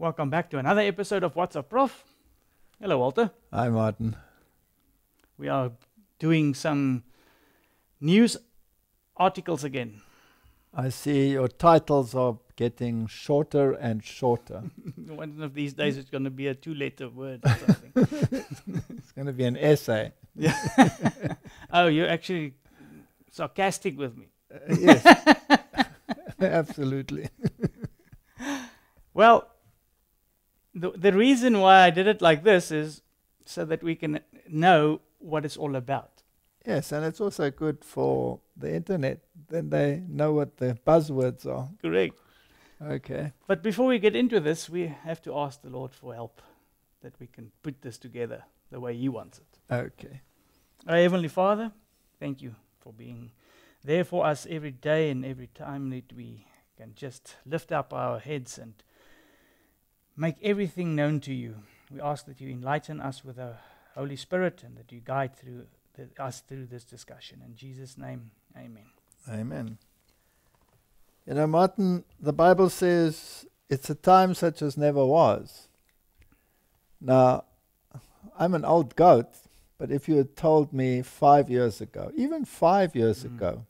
Welcome back to another episode of What's Up, Prof. Hello, Walter. Hi, Martin. We are doing some news articles again. I see your titles are getting shorter and shorter. One of these days it's going to be a 2-letter word or something. It's going to be an essay. Yeah. Oh, you're actually sarcastic with me. Yes, absolutely. Well, the reason why I did it like this is so that we can know what it's all about. Yes, and it's also good for the internet. Then they know what the buzzwords are. Correct. Okay. But before we get into this, we have to ask the Lord for help, that we can put this together the way He wants it. Okay. Our Heavenly Father, thank you for being there for us every day and every time that we can just lift up our heads and make everything known to you. We ask that you enlighten us with the Holy Spirit and that you guide us through this discussion. In Jesus' name, amen. Amen. You know, Martin, the Bible says it's a time such as never was. Now, I'm an old goat, but if you had told me 5 years ago, even 5 years ago,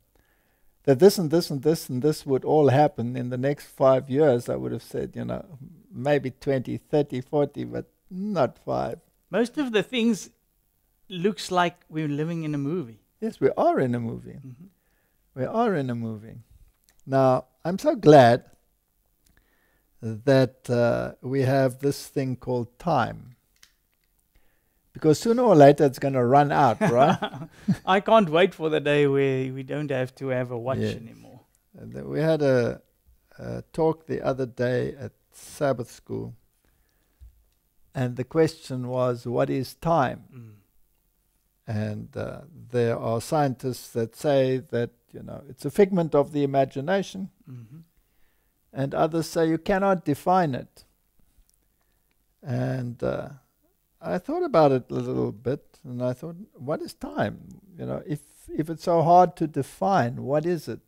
that this and this and this and this would all happen in the next 5 years, I would have said, you know, maybe 20, 30, 40, but not 5. Most of the things looks like we're living in a movie. Yes, we are in a movie. We are in a movie. Now, I'm so glad that we have this thing called time. Because sooner or later it's going to run out, right? I can't wait for the day where we don't have to have a watch anymore. We had a talk the other day at Sabbath school. And the question was, what is time? And there are scientists that say that, you know, it's a figment of the imagination. And others say you cannot define it. And I thought about it a little bit, and I thought, what is time? You know, if it's so hard to define, what is it?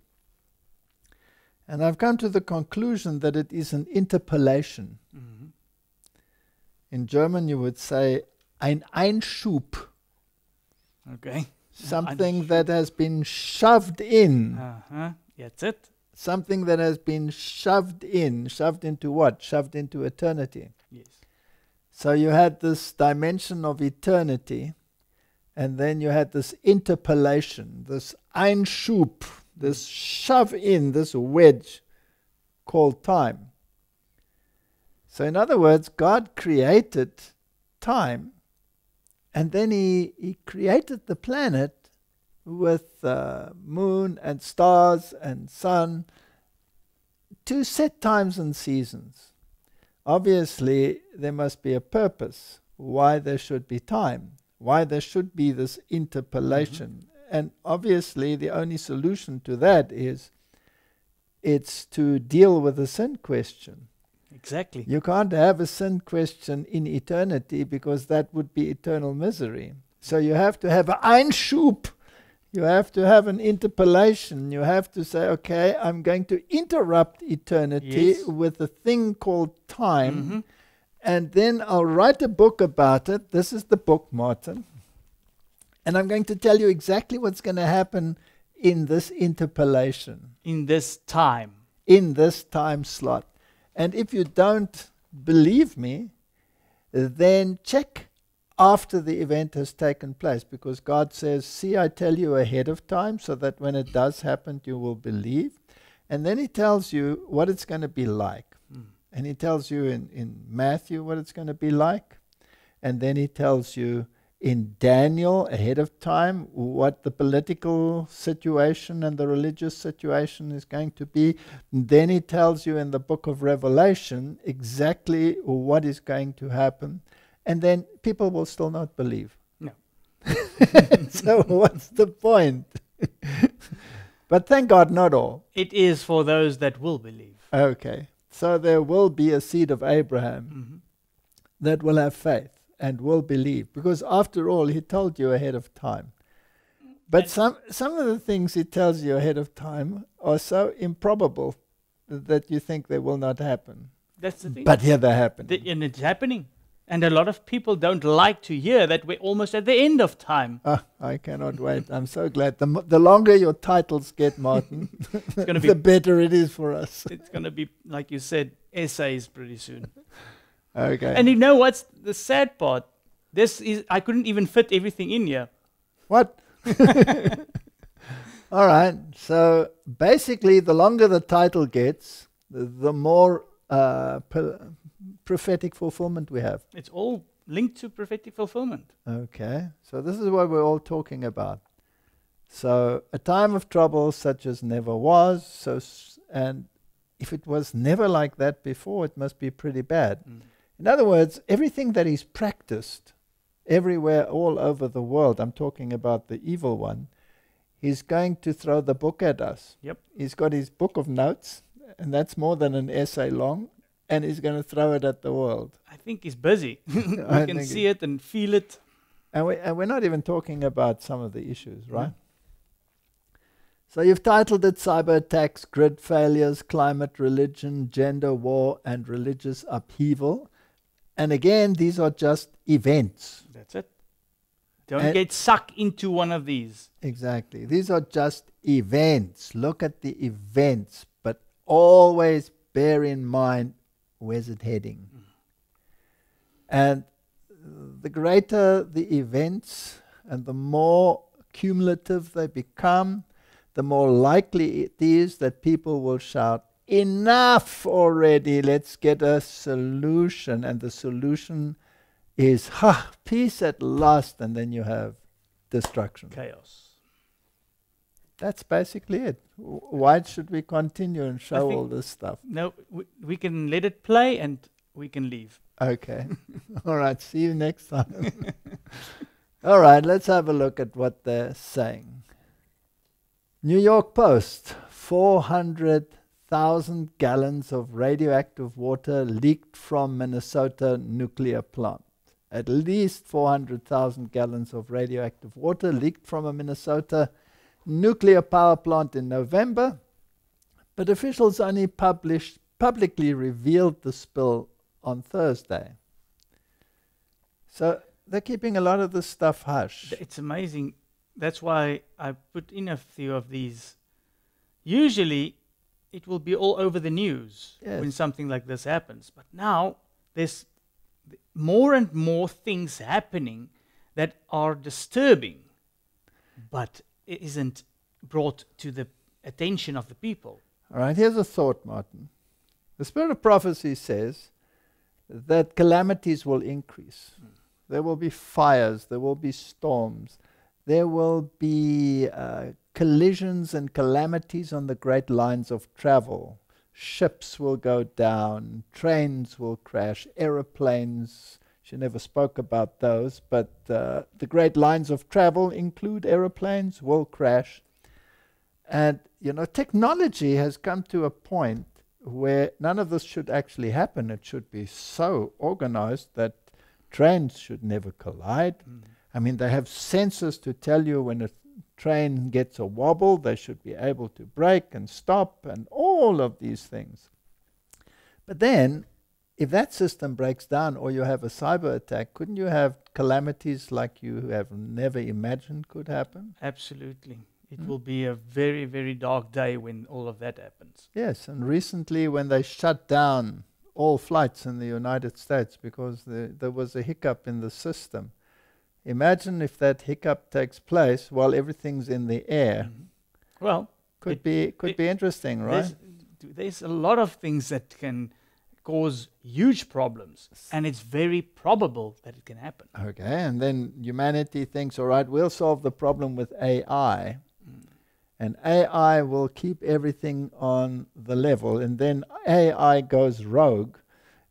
And I've come to the conclusion that it is an interpolation. In German you would say, ein Einschub. Okay. Something that has been shoved in. That's it. Something that has been shoved in. Shoved into what? Shoved into eternity. Yes. So you had this dimension of eternity, and then you had this interpolation, this Einschub, this shove in, this wedge called time. So in other words, God created time, and then He created the planet with moon and stars and sun to set times and seasons. Obviously, there must be a purpose why there should be time, why there should be this interpolation. And obviously, the only solution to that is it's to deal with the sin question. Exactly. You can't have a sin question in eternity because that would be eternal misery. So you have to have an Einschub. You have to have an interpolation. You have to say, okay, I'm going to interrupt eternity with a thing called time, and then I'll write a book about it. This is the book, Martin. And I'm going to tell you exactly what's going to happen in this interpolation. In this time. In this time slot. And if you don't believe me, then check after the event has taken place, because God says, see, I tell you ahead of time so that when it does happen, you will believe. And then He tells you what it's going to be like. And He tells you in Matthew what it's going to be like. And then He tells you in Daniel ahead of time what the political situation and the religious situation is going to be. And then He tells you in the book of Revelation exactly what is going to happen. And then people will still not believe. No. So what's the point? But thank God, not all. It is for those that will believe. Okay. So there will be a seed of Abraham that will have faith and will believe. Because after all, He told you ahead of time. But some of the things He tells you ahead of time are so improbable that you think they will not happen. That's the thing. But here they're happening. And it's happening. And a lot of people don't like to hear that we're almost at the end of time. I cannot wait. I'm so glad. The longer your titles get, Martin, the better it is for us. It's going to be, like you said, essays pretty soon. Okay. And you know what's the sad part? I couldn't even fit everything in here. What? All right. So basically, the longer the title gets, the more prophetic fulfillment we have. It's all linked to prophetic fulfillment. Okay. So this is what we're all talking about. So a time of trouble such as never was. And if it was never like that before, it must be pretty bad. Mm. In other words, everything that is practiced everywhere, all over the world, I'm talking about the evil one, he's going to throw the book at us. Yep. He's got his book of notes, and that's more than an essay long, and he's going to throw it at the world. I think he's busy. We can see it and feel it. And we're not even talking about some of the issues, right? Mm. So you've titled it Cyber Attacks, Grid Failures, Climate, Religion, Gender War, and Religious Upheaval. And again, these are just events. That's it. Don't get sucked into one of these. Exactly. These are just events. Look at the events, but always bear in mind, where's it heading? Mm. And the greater the events and the more cumulative they become, the more likely it is that people will shout, enough already, let's get a solution. And the solution is, peace at last, and then you have destruction. Chaos. That's basically it. Why should we continue and show all this stuff? No, we can let it play and we can leave. Okay. All right, see you next time. All right, let's have a look at what they're saying. New York Post, 400,000 gallons of radioactive water leaked from Minnesota nuclear plant. At least 400,000 gallons of radioactive water leaked from a Minnesota nuclear power plant in November, but officials only publicly revealed the spill on Thursday. So they're keeping a lot of this stuff hush. It's amazing. That's why I put in a few of these. Usually it will be all over the news when something like this happens. But now there's more and more things happening that are disturbing, but it isn't brought to the attention of the people. All right, here's a thought, Martin. The spirit of prophecy says that calamities will increase. Mm. There will be fires, there will be storms, there will be collisions and calamities on the great lines of travel. Ships will go down, trains will crash, aeroplanes. She never spoke about those, but the great lines of travel include aeroplanes, will crash. And, technology has come to a point where none of this should actually happen. It should be so organized that trains should never collide. Mm. I mean, they have sensors to tell you when a train gets a wobble, they should be able to brake and stop and all of these things. But then, if that system breaks down or you have a cyber attack, couldn't you have calamities like you have never imagined could happen? Absolutely. It will be a very, very dark day when all of that happens. Yes, and recently when they shut down all flights in the United States because there was a hiccup in the system. Imagine if that hiccup takes place while everything's in the air. Mm-hmm. Well, could be interesting, right? There's a lot of things that can cause huge problems, and it's very probable that it can happen. Okay, and then humanity thinks, all right, we'll solve the problem with AI, and AI will keep everything on the level, and then AI goes rogue,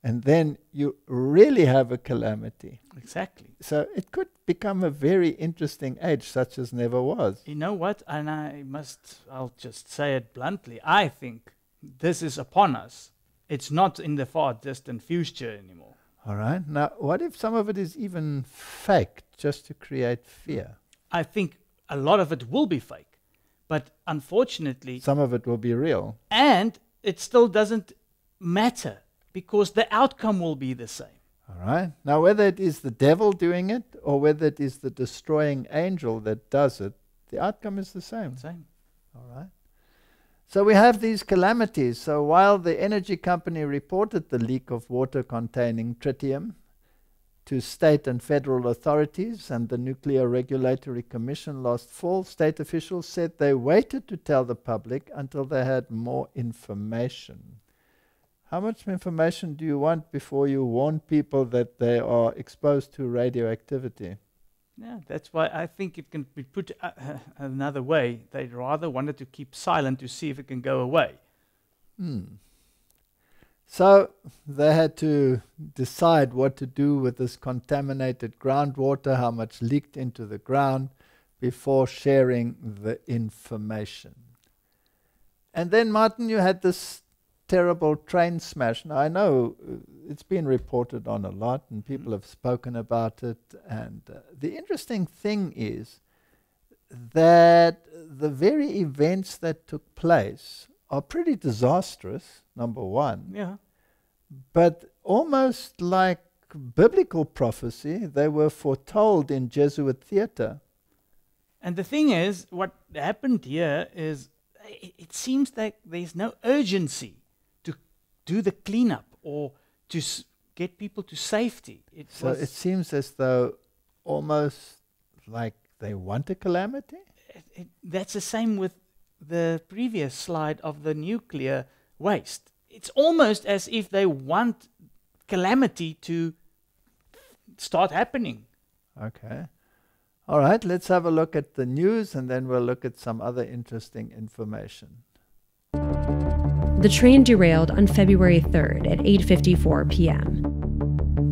and then you really have a calamity. Exactly. So it could become a very interesting age, such as never was. You know what? And I'll just say it bluntly. I think this is upon us. It's not in the far distant future anymore. All right. Now, what if some of it is even fake, just to create fear? I think a lot of it will be fake. But unfortunately... some of it will be real. And it still doesn't matter. because the outcome will be the same. All right. Now, whether it is the devil doing it or whether it is the destroying angel that does it, the outcome is the same. Same. All right. So we have these calamities. So while the energy company reported the leak of water containing tritium to state and federal authorities and the Nuclear Regulatory Commission last fall, state officials said they waited to tell the public until they had more information. How much information do you want before you warn people that they are exposed to radioactivity? Yeah, that's why I think it can be put another way. They rather wanted to keep silent to see if it can go away. So they had to decide what to do with this contaminated groundwater, how much leaked into the ground, before sharing the information. And then, Martin, you had this terrible train smash. Now, I know it's been reported on a lot and people have spoken about it. And the interesting thing is that the very events that took place are pretty disastrous, number one. Yeah. But almost like biblical prophecy, they were foretold in Jesuit theater. And the thing is, what happened here is it seems that there's no urgency to do the cleanup or to get people to safety. So it seems as though almost like they want a calamity? That's the same with the previous slide of the nuclear waste. It's almost as if they want calamity to start happening. Okay. All right, let's have a look at the news and then we'll look at some other interesting information. The train derailed on February 3rd at 8:54 p.m.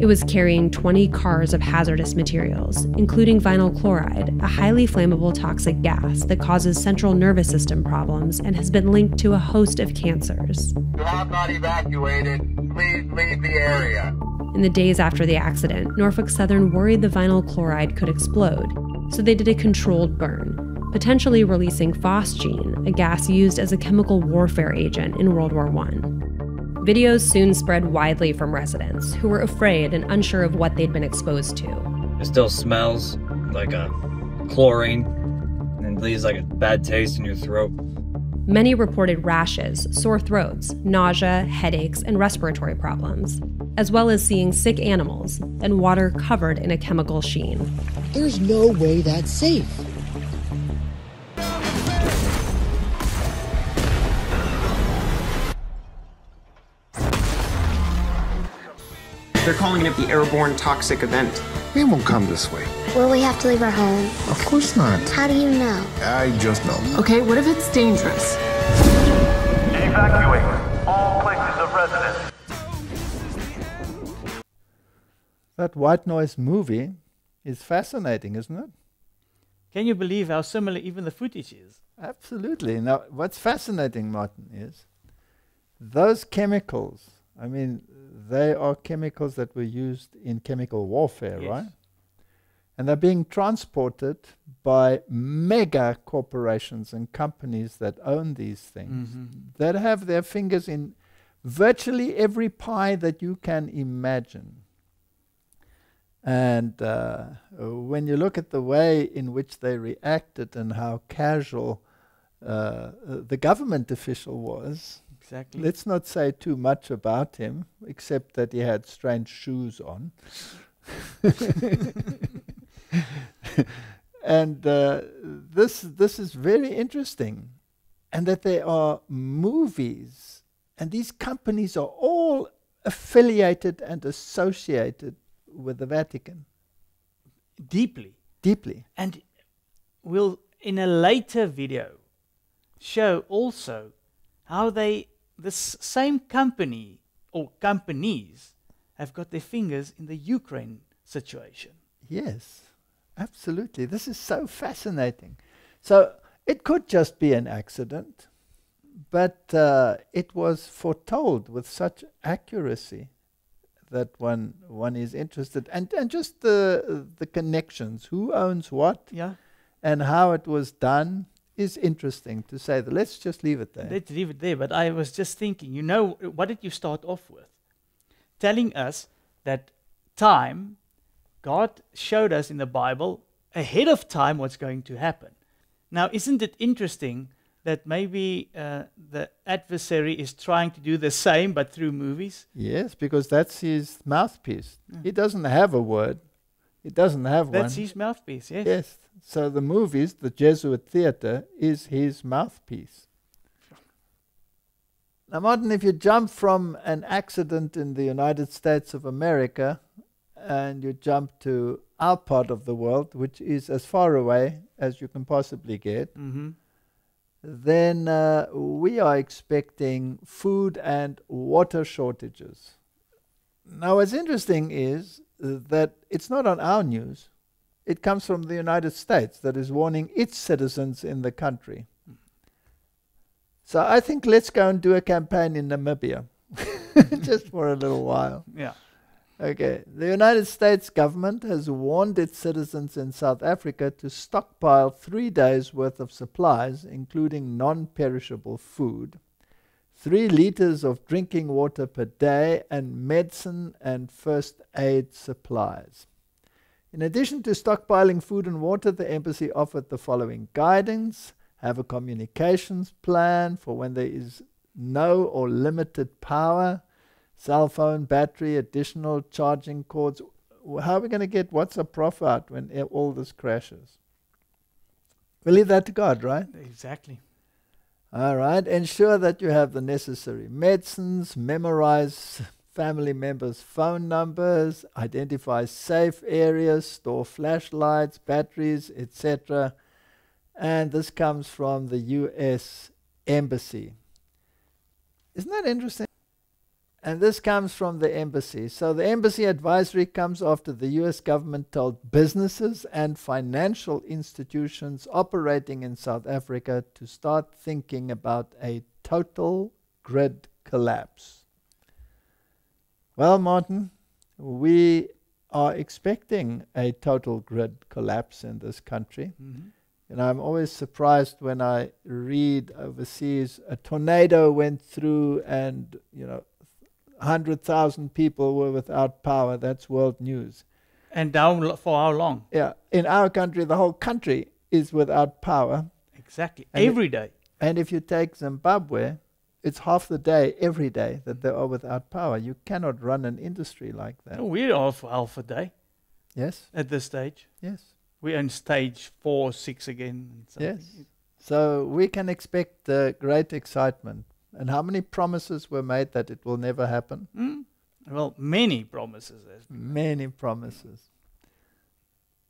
It was carrying 20 cars of hazardous materials, including vinyl chloride, a highly flammable toxic gas that causes central nervous system problems and has been linked to a host of cancers. You have not evacuated. Please leave the area. In the days after the accident, Norfolk Southern worried the vinyl chloride could explode, so they did a controlled burn, potentially releasing phosgene, a gas used as a chemical warfare agent in World War I. Videos soon spread widely from residents, who were afraid and unsure of what they'd been exposed to. It still smells like a chlorine and leaves like a bad taste in your throat. Many reported rashes, sore throats, nausea, headaches, and respiratory problems, as well as seeing sick animals and water covered in a chemical sheen. There's no way that's safe. They're calling it the airborne toxic event. We won't come this way. Will we have to leave our home? Of course not. How do you know? I just know. Okay, what if it's dangerous? Evacuate all places of residence. That white noise movie is fascinating, isn't it? Can you believe how similar even the footage is? Absolutely. Now, what's fascinating, Martin, is those chemicals, I mean, they are chemicals that were used in chemical warfare, Yes. right? And they're being transported by mega corporations and companies that own these things, that have their fingers in virtually every pie that you can imagine. And when you look at the way in which they reacted and how casual the government official was, Exactly. let's not say too much about him, except that he had strange shoes on. And this is very interesting. And that there are movies, and these companies are all affiliated and associated with the Vatican. Deeply. Deeply. And we'll, in a later video, show also how this same company or companies have got their fingers in the Ukraine situation. Yes, absolutely. This is so fascinating. So it could just be an accident, but it was foretold with such accuracy that one is interested. And just the connections, who owns what, Yeah. and how it was done is interesting, to say that. Let's just leave it there. Let's leave it there. But I was just thinking, what did you start off with? telling us that time, God showed us in the Bible ahead of time what's going to happen. Now, isn't it interesting that maybe the adversary is trying to do the same but through movies? Yes, because that's his mouthpiece. He doesn't have a word. He doesn't have one. That's his mouthpiece, yes. Yes. So the movies, the Jesuit theater, is his mouthpiece. Now, Martin, if you jump from an accident in the United States of America and you jump to our part of the world, which is as far away as you can possibly get, then we are expecting food and water shortages. Now, what's interesting is that it's not on our news. It comes from the United States that is warning its citizens in the country. So I think let's go and do a campaign in Namibia, just for a little while. Yeah. Okay, the United States government has warned its citizens in South Africa to stockpile 3 days' worth of supplies, including non-perishable food, 3 liters of drinking water per day, and medicine and first aid supplies. In addition to stockpiling food and water, the embassy offered the following guidance: have a communications plan for when there is no or limited power, cell phone, battery, additional charging cords. How are we going to get WhatsApp Prof out when all this crashes? We'll leave that to God, right? Exactly. All right. Ensure that you have the necessary medicines, memorize family members' phone numbers, identify safe areas, store flashlights, batteries, etc. And this comes from the U.S. Embassy. Isn't that interesting? And this comes from the embassy. So the embassy advisory comes after the U.S. government told businesses and financial institutions operating in South Africa to start thinking about a total grid collapse. Well, Martin, we are expecting a total grid collapse in this country. And I'm always surprised when I read overseas a tornado went through and, 100,000 people were without power. That's world news. And down for how long? Yeah. In our country, the whole country is without power. Exactly. Every day. And if you take Zimbabwe, it's half the day, every day, that they are without power. You cannot run an industry like that. No, we're off half a day. Yes. At this stage. Yes. We're on stage 4, 6 again. Yes. So we can expect great excitement. And how many promises were made that it will never happen? Well, many promises. Many promises.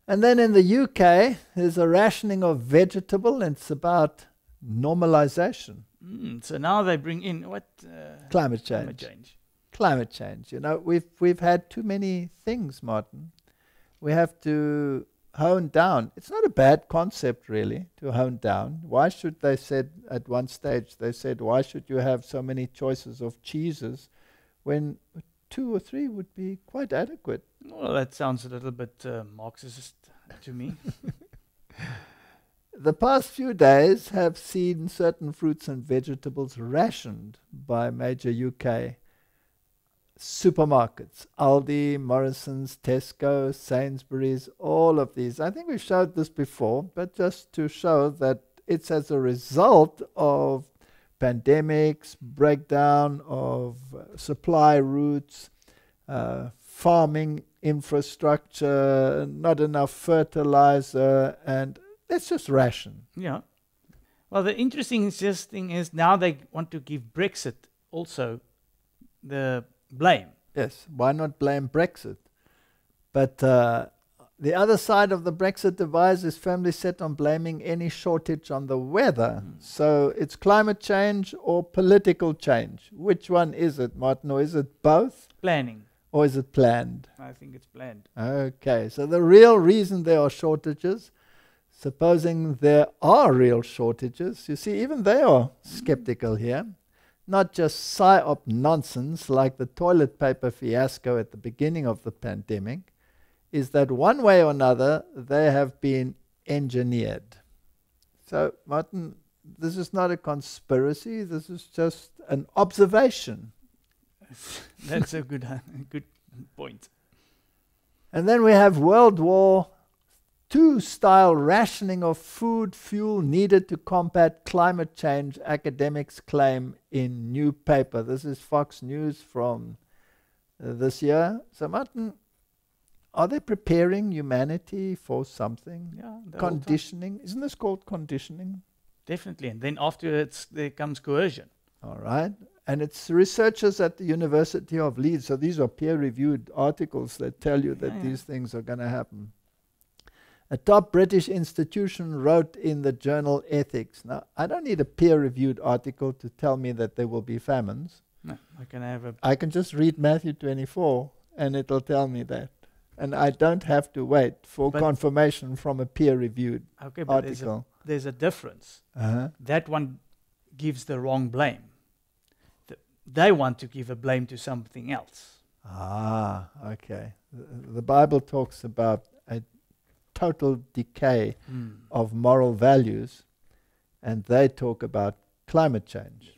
And then in the UK, there's a rationing of vegetable, and it's about normalization. So now they bring in what? Climate change. Climate change. We've had too many things, Martin. We have to hone down. It's not a bad concept, really, to hone down. Why should they said at one stage, they said, why should you have so many choices of cheeses when 2 or 3 would be quite adequate? Well, that sounds a little bit Marxist to me. The past few days have seen certain fruits and vegetables rationed by major UK supermarkets. Aldi, Morrison's, Tesco, Sainsbury's, all of these. I think we've showed this before, but just to show that it's as a result of pandemics, breakdown of supply routes, farming infrastructure, not enough fertilizer, and let's just ration. Yeah. Well, the interesting thing is now they want to give Brexit also the blame. Yes, why not blame Brexit? But the other side of the Brexit device is firmly set on blaming any shortage on the weather. So it's climate change or political change. Which one is it, Martin? Or is it both? Planning. Or is it planned? I think it's planned. Okay, so the real reason there are shortages, supposing there are real shortages, you see, even they are skeptical here. Not just psyop nonsense like the toilet paper fiasco at the beginning of the pandemic, is that one way or another they have been engineered. So, Martin, this is not a conspiracy, this is just an observation. That's a good point. And then we have World War II style rationing of food, fuel needed to combat climate change, academics claim in new paper. This is Fox News from this year. So Martin, are they preparing humanity for something? Yeah, conditioning. Isn't this called conditioning? Definitely. And then afterwards there comes coercion. All right. And it's researchers at the University of Leeds. So these are peer-reviewed articles that tell you that these things are going to happen. A top British institution wrote in the journal Ethics. Now, I don't need a peer-reviewed article to tell me that there will be famines. No, I can just read Matthew 24 and it'll tell me that. And I don't have to wait for confirmation from a peer-reviewed article. There's a difference. That one gives the wrong blame. They want to give a blame to something else. Ah, okay. The Bible talks about a total decay of moral values, and they talk about climate change.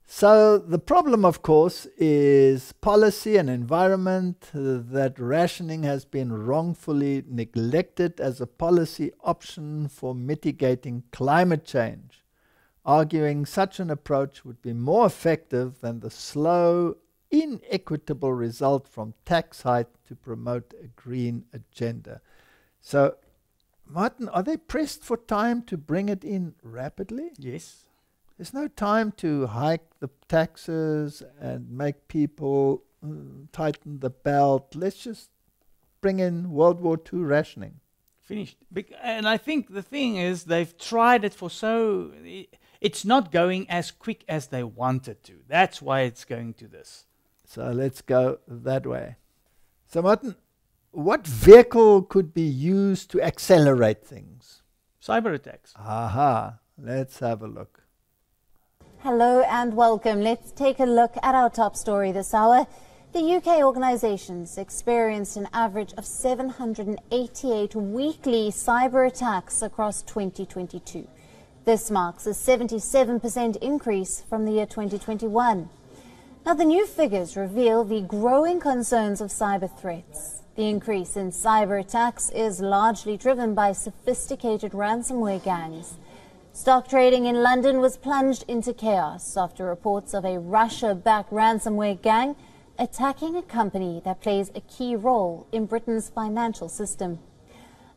So the problem, of course, is policy and environment, that rationing has been wrongfully neglected as a policy option for mitigating climate change, arguing such an approach would be more effective than the slow, inequitable result from tax hike to promote a green agenda. So, Martin, are they pressed for time to bring it in rapidly? Yes. There's no time to hike the taxes and make people tighten the belt. Let's just bring in World War II rationing. Finished. And I think the thing is they've tried it for it's not going as quick as they wanted to. That's why it's going to this. So let's go that way. So Martin, what vehicle could be used to accelerate things? Cyber attacks. Aha, let's have a look. Hello and welcome. Let's take a look at our top story this hour. The UK organisations experienced an average of 788 weekly cyber attacks across 2022. This marks a 77% increase from the year 2021. Now, the new figures reveal the growing concerns of cyber threats. The increase in cyber attacks is largely driven by sophisticated ransomware gangs. Stock trading in London was plunged into chaos after reports of a Russia-backed ransomware gang attacking a company that plays a key role in Britain's financial system.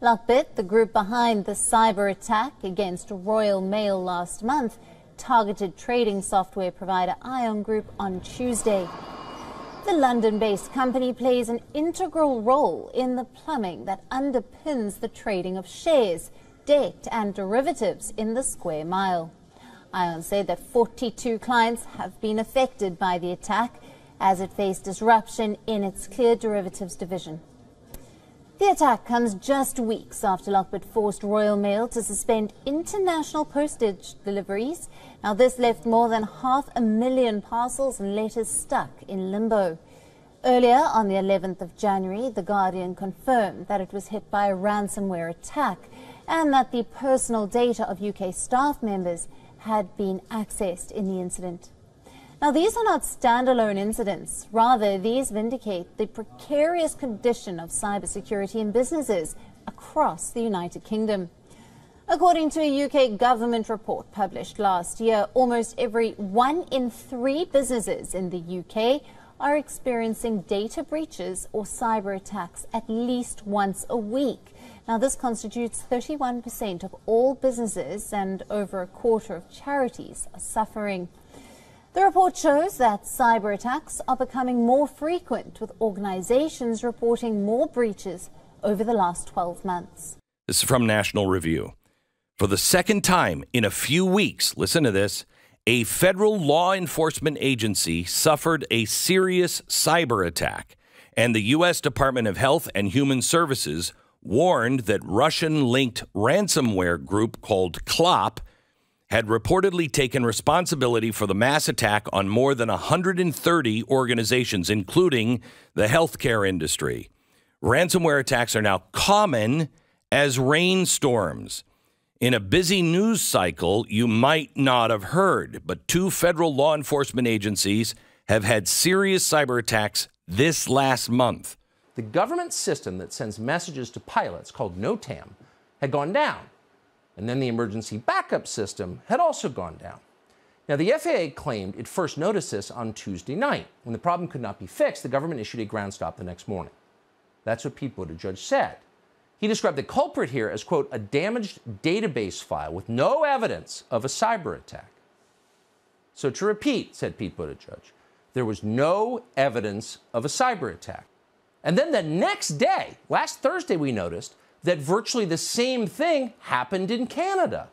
Lockbit, the group behind the cyber attack against Royal Mail last month, targeted trading software provider Ion Group on Tuesday. The London-based company plays an integral role in the plumbing that underpins the trading of shares, debt and derivatives in the square mile. Ion said that 42 clients have been affected by the attack as it faced disruption in its clear derivatives division. The attack comes just weeks after Lockbit forced Royal Mail to suspend international postage deliveries. Now, this left more than 500,000 parcels and letters stuck in limbo. Earlier, on the 11th of January, The Guardian confirmed that it was hit by a ransomware attack and that the personal data of UK staff members had been accessed in the incident. Now, these are not standalone incidents. Rather, these vindicate the precarious condition of cybersecurity in businesses across the United Kingdom. According to a UK government report published last year, almost every 1 in 3 businesses in the UK are experiencing data breaches or cyber attacks at least once a week. Now, this constitutes 31% of all businesses, and over a quarter of charities are suffering. The report shows that cyber attacks are becoming more frequent, with organizations reporting more breaches over the last 12 months. This is from National Review. For the second time in a few weeks, listen to this, a federal law enforcement agency suffered a serious cyber attack, and the U.S. Department of Health and Human Services warned that Russian-linked ransomware group called Clop had reportedly taken responsibility for the mass attack on more than 130 organizations, including the healthcare industry. Ransomware attacks are now common as rainstorms. In a busy news cycle, you might not have heard, but 2 federal law enforcement agencies have had serious cyber attacks this last month. The government system that sends messages to pilots, called NOTAM, had gone down. And then the emergency backup system had also gone down. Now, the FAA claimed it first noticed this on Tuesday night. When the problem could not be fixed, the government issued a ground stop the next morning. That's what Pete Buttigieg said. He described the culprit here as, quote, a damaged database file with no evidence of a cyber attack. So to repeat, said Pete Buttigieg, there was no evidence of a cyber attack. And then the next day, last Thursday, we noticed that virtually the same thing happened in Canada.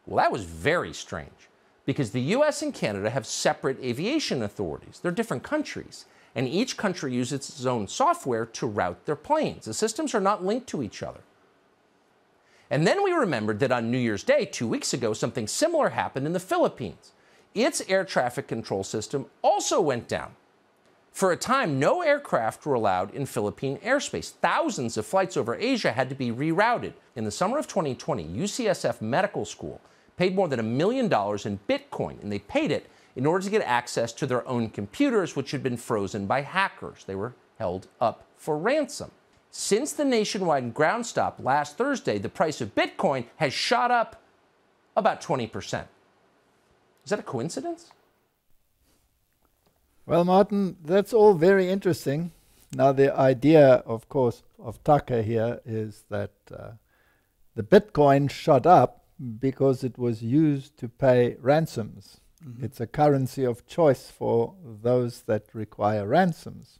Well, that was very strange, because the US and Canada have separate aviation authorities. They're different countries, and each country uses its own software to route their planes. The systems are not linked to each other. And then we remembered that on New Year's Day, 2 weeks ago, something similar happened in the Philippines. Its air traffic control system also went down. For a time, no aircraft were allowed in Philippine airspace. Thousands of flights over Asia had to be rerouted. In the summer of 2020, UCSF Medical School paid more than $1 million in Bitcoin, and they paid it in order to get access to their own computers, which had been frozen by hackers. They were held up for ransom. Since the nationwide ground stop last Thursday, the price of Bitcoin has shot up about 20%. Is that a coincidence? Well, Martin, that's all very interesting. Now, the idea, of course, of Tucker here is that the Bitcoin shot up because it was used to pay ransoms. Mm-hmm. It's a currency of choice for those that require ransoms.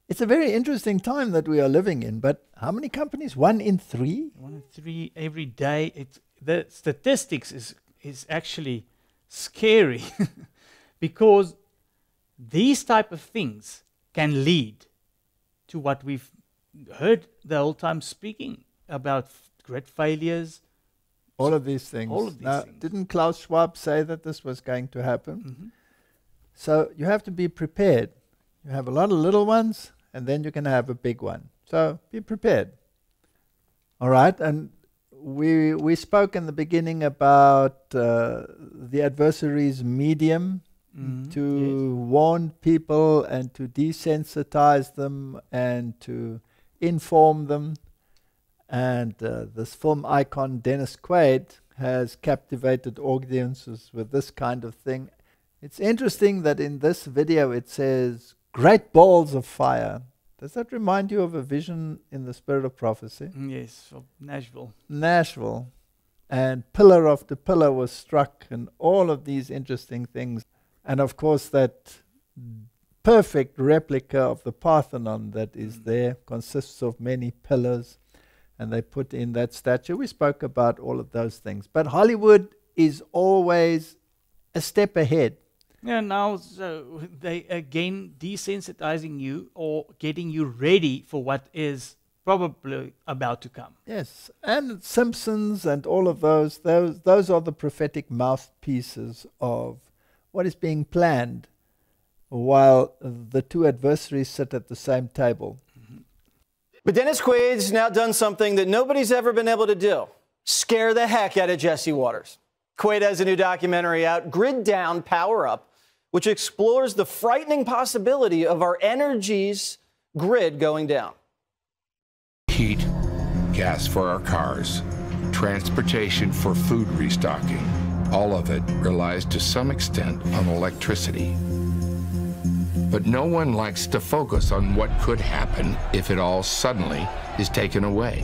It's a very interesting time that we are living in, but how many companies? 1 in 3? 1 in 3 every day. The statistics is actually scary because these type of things can lead to what we've heard the whole time speaking about grid failures. All of these things. All of these things. Didn't Klaus Schwab say that this was going to happen? Mm-hmm. So you have to be prepared. You have a lot of little ones, and then you can have a big one. So be prepared. All right, and we spoke in the beginning about the adversary's medium to warn people and to desensitize them and to inform them. And this film icon, Dennis Quaid, has captivated audiences with this kind of thing. It's interesting that in this video it says, great balls of fire. Does that remind you of a vision in the Spirit of Prophecy? Yes, of Nashville. Nashville. And pillar after pillar was struck, and all of these interesting things. And of course that perfect replica of the Parthenon that is there consists of many pillars, and they put in that statue. We spoke about all of those things. But Hollywood is always a step ahead. Yeah, now so they again desensitizing you or getting you ready for what is probably about to come. Yes, and Simpsons and all of those are the prophetic mouthpieces of what is being planned while the two adversaries sit at the same table. Mm-hmm. But Dennis Quaid's now done something that nobody's ever been able to do. Scare the heck out of Jesse Waters. Quaid has a new documentary out, Grid Down, Power Up, which explores the frightening possibility of our energy's grid going down. Heat, gas for our cars, transportation for food restocking, all of it relies to some extent on electricity. But no one likes to focus on what could happen if it all suddenly is taken away.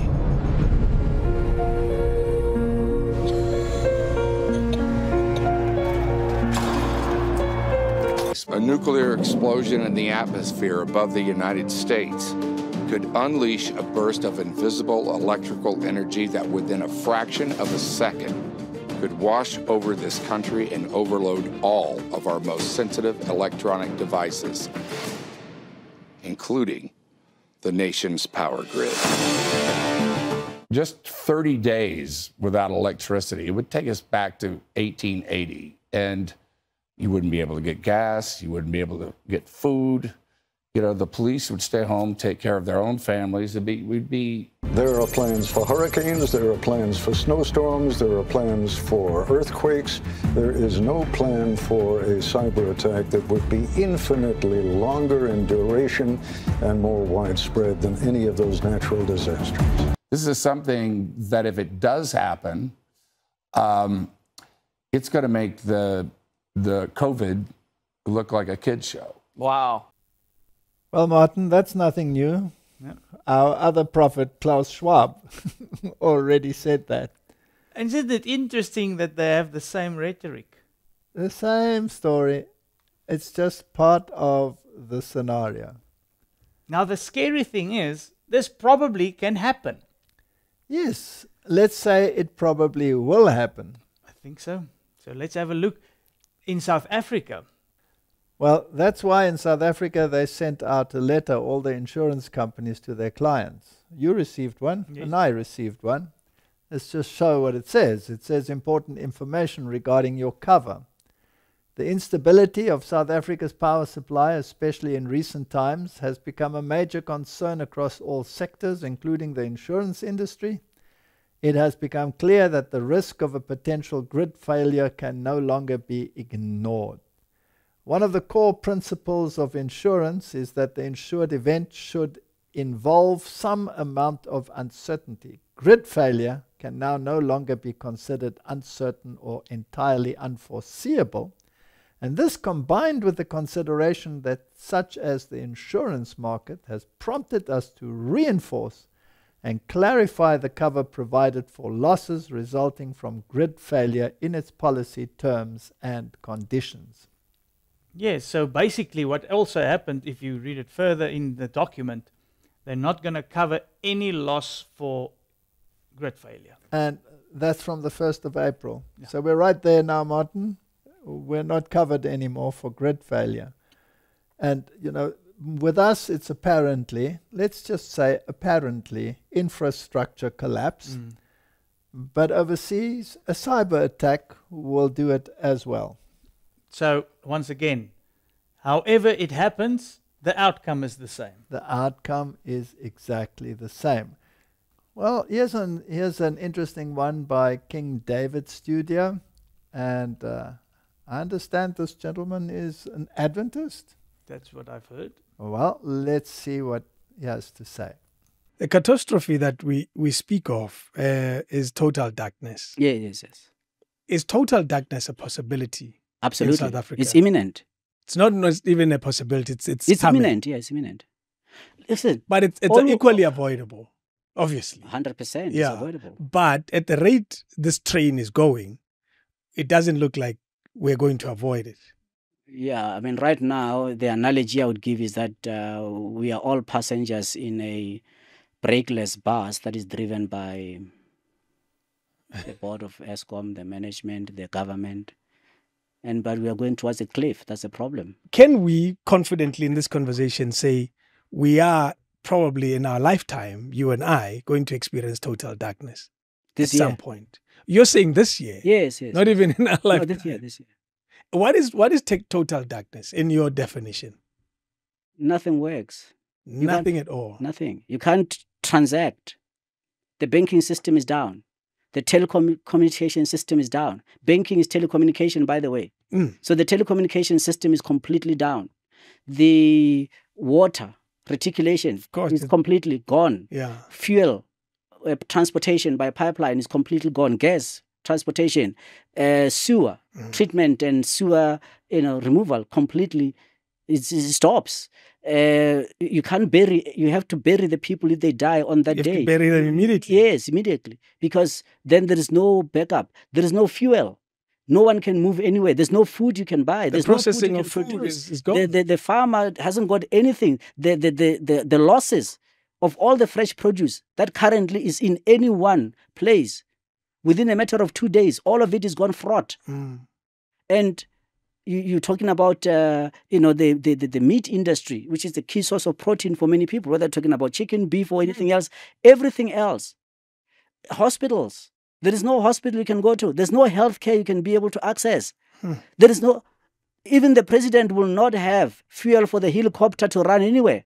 A nuclear explosion in the atmosphere above the United States could unleash a burst of invisible electrical energy that within a fraction of a second could wash over this country and overload all of our most sensitive electronic devices, including the nation's power grid. Just 30 days without electricity, it would take us back to 1880, and you wouldn't be able to get gas, you wouldn't be able to get food, You know, the police would stay home, take care of their own families. There are plans for hurricanes, there are plans for snowstorms, there are plans for earthquakes. There is no plan for a cyber attack that would be infinitely longer in duration and more widespread than any of those natural disasters. This is something that if it does happen, it's going to make the COVID look like a kid's show. Wow. Well, Martin, that's nothing new. Yeah. Our other prophet, Klaus Schwab, already said that. And isn't it interesting that they have the same rhetoric? The same story. It's just part of the scenario. Now, the scary thing is, this probably can happen. Yes, let's say it probably will happen. I think so. So let's have a look in South Africa. Well, that's why in South Africa they sent out a letter, all the insurance companies, to their clients. You received one, yes, and I received one. Let's just show what it says. It says important information regarding your cover. The instability of South Africa's power supply, especially in recent times, has become a major concern across all sectors, including the insurance industry. It has become clear that the risk of a potential grid failure can no longer be ignored. One of the core principles of insurance is that the insured event should involve some amount of uncertainty. Grid failure can now no longer be considered uncertain or entirely unforeseeable. And this, combined with the consideration that such as the insurance market, has prompted us to reinforce and clarify the cover provided for losses resulting from grid failure in its policy terms and conditions. Yes, so basically what also happened, if you read it further in the document, they're not going to cover any loss for grid failure. And that's from the 1st of April. Yeah. So we're right there now, Martin. We're not covered anymore for grid failure. And, you know, with us, it's apparently, let's just say apparently, infrastructure collapse. But overseas, a cyber attack will do it as well. So, once again, however it happens, the outcome is the same. The outcome is exactly the same. Well, here's an interesting one by King David Studio. And I understand this gentleman is an Adventist. That's what I've heard. Well, let's see what he has to say. The catastrophe that we speak of is total darkness. Yes. Is total darkness a possibility? Absolutely. In South Africa? It's imminent. It's not even a possibility. It's imminent. Yeah, it's imminent. Listen, but it's equally avoidable, obviously. 100%. Yeah. It's avoidable. But at the rate this train is going, it doesn't look like we're going to avoid it. Yeah, I mean, right now, the analogy I would give is that we are all passengers in a brakeless bus that is driven by the board of ESCOM, the management, the government. But we are going towards a cliff. That's a problem. Can we confidently in this conversation say we are probably in our lifetime, you and I, going to experience total darkness at some point? You're saying this year? Yes. Not even in our lifetime? No, this year. What is total darkness in your definition? Nothing works. Nothing at all? Nothing. You can't transact. The banking system is down. The telecommunication system is down. Banking is telecommunication, by the way. So the telecommunication system is completely down. The water reticulation is completely gone. Yeah. Fuel transportation by pipeline is completely gone. Gas transportation, sewer treatment and sewer removal completely it stops. You can't bury. You have to bury the people if they die on that day. You have to bury them immediately. Yes, immediately, because then there is no backup. There is no fuel. No one can move anywhere. There's no food you can buy. There's processing no food of food is gone. The farmer hasn't got anything. The losses of all the fresh produce that currently is in any one place, within a matter of 2 days, all of it is gone fraught. And you're talking about the meat industry, which is the key source of protein for many people, whether talking about chicken, beef, or anything else. Everything else. Hospitals. There is no hospital you can go to. There's no health care you can be able to access. There is no... Even the president will not have fuel for the helicopter to run anywhere.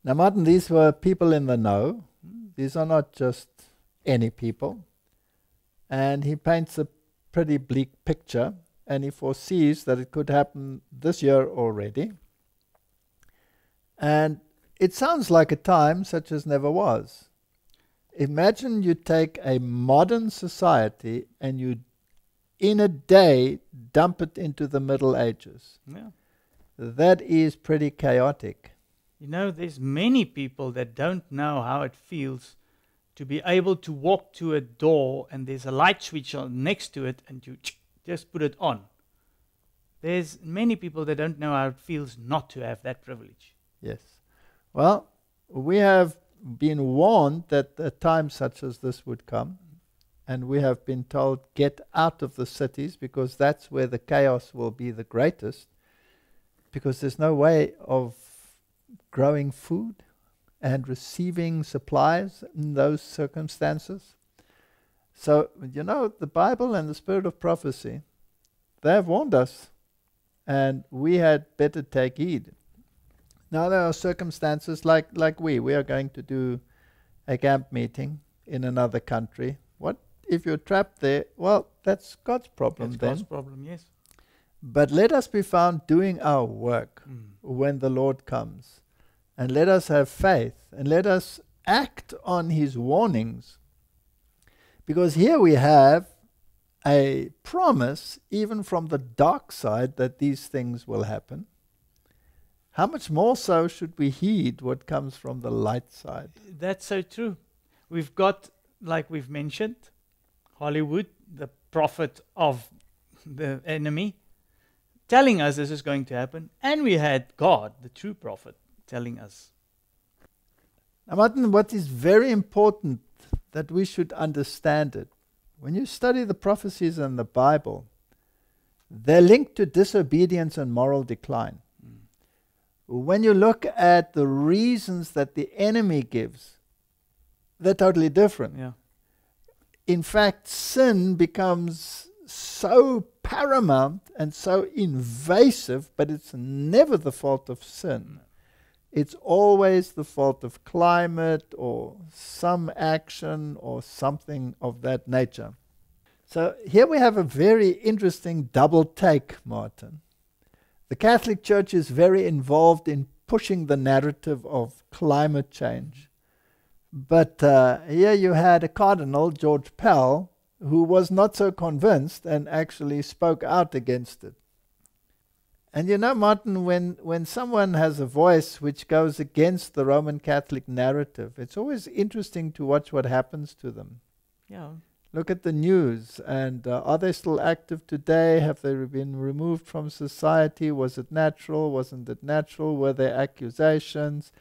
Now, Martin, these were people in the know. These are not just any people. And he paints a pretty bleak picture, and he foresees that it could happen this year already. And it sounds like a time such as never was. Imagine you take a modern society and you, in a day, dump it into the Middle Ages. Yeah. That is pretty chaotic. You know, there's many people that don't know how it feels to be able to walk to a door and there's a light switch on next to it and you just put it on. There's many people that don't know how it feels not to have that privilege. Yes. Well, we have been warned that a time such as this would come, and we have been told, get out of the cities because that's where the chaos will be the greatest, because there's no way of growing food and receiving supplies in those circumstances. So, you know, the Bible and the spirit of prophecy, they have warned us, and we had better take heed. Now there are circumstances like we are going to do a camp meeting in another country. What if you're trapped there? Well, that's God's problem then. That's God's problem, yes. But let us be found doing our work when the Lord comes. And let us have faith, and let us act on his warnings. Because here we have a promise, even from the dark side, that these things will happen. How much more so should we heed what comes from the light side? That's so true. We've got, like we've mentioned, Hollywood, the prophet of the enemy, telling us this is going to happen. And we had God, the true prophet, telling us. Now, Martin, what is very important that we should understand it, when you study the prophecies in the Bible, they're linked to disobedience and moral decline. When you look at the reasons that the enemy gives, they're totally different. Yeah. In fact, sin becomes so paramount and so invasive, but it's never the fault of sin. It's always the fault of climate or some action or something of that nature. So here we have a very interesting double take, Martin. The Catholic Church is very involved in pushing the narrative of climate change. But here you had a cardinal, George Pell, who was not so convinced and actually spoke out against it. And you know, Martin, when someone has a voice which goes against the Roman Catholic narrative, it's always interesting to watch what happens to them. Yeah. Look at the news, and are they still active today? Have they been removed from society? Was it natural? Wasn't it natural? Were there accusations?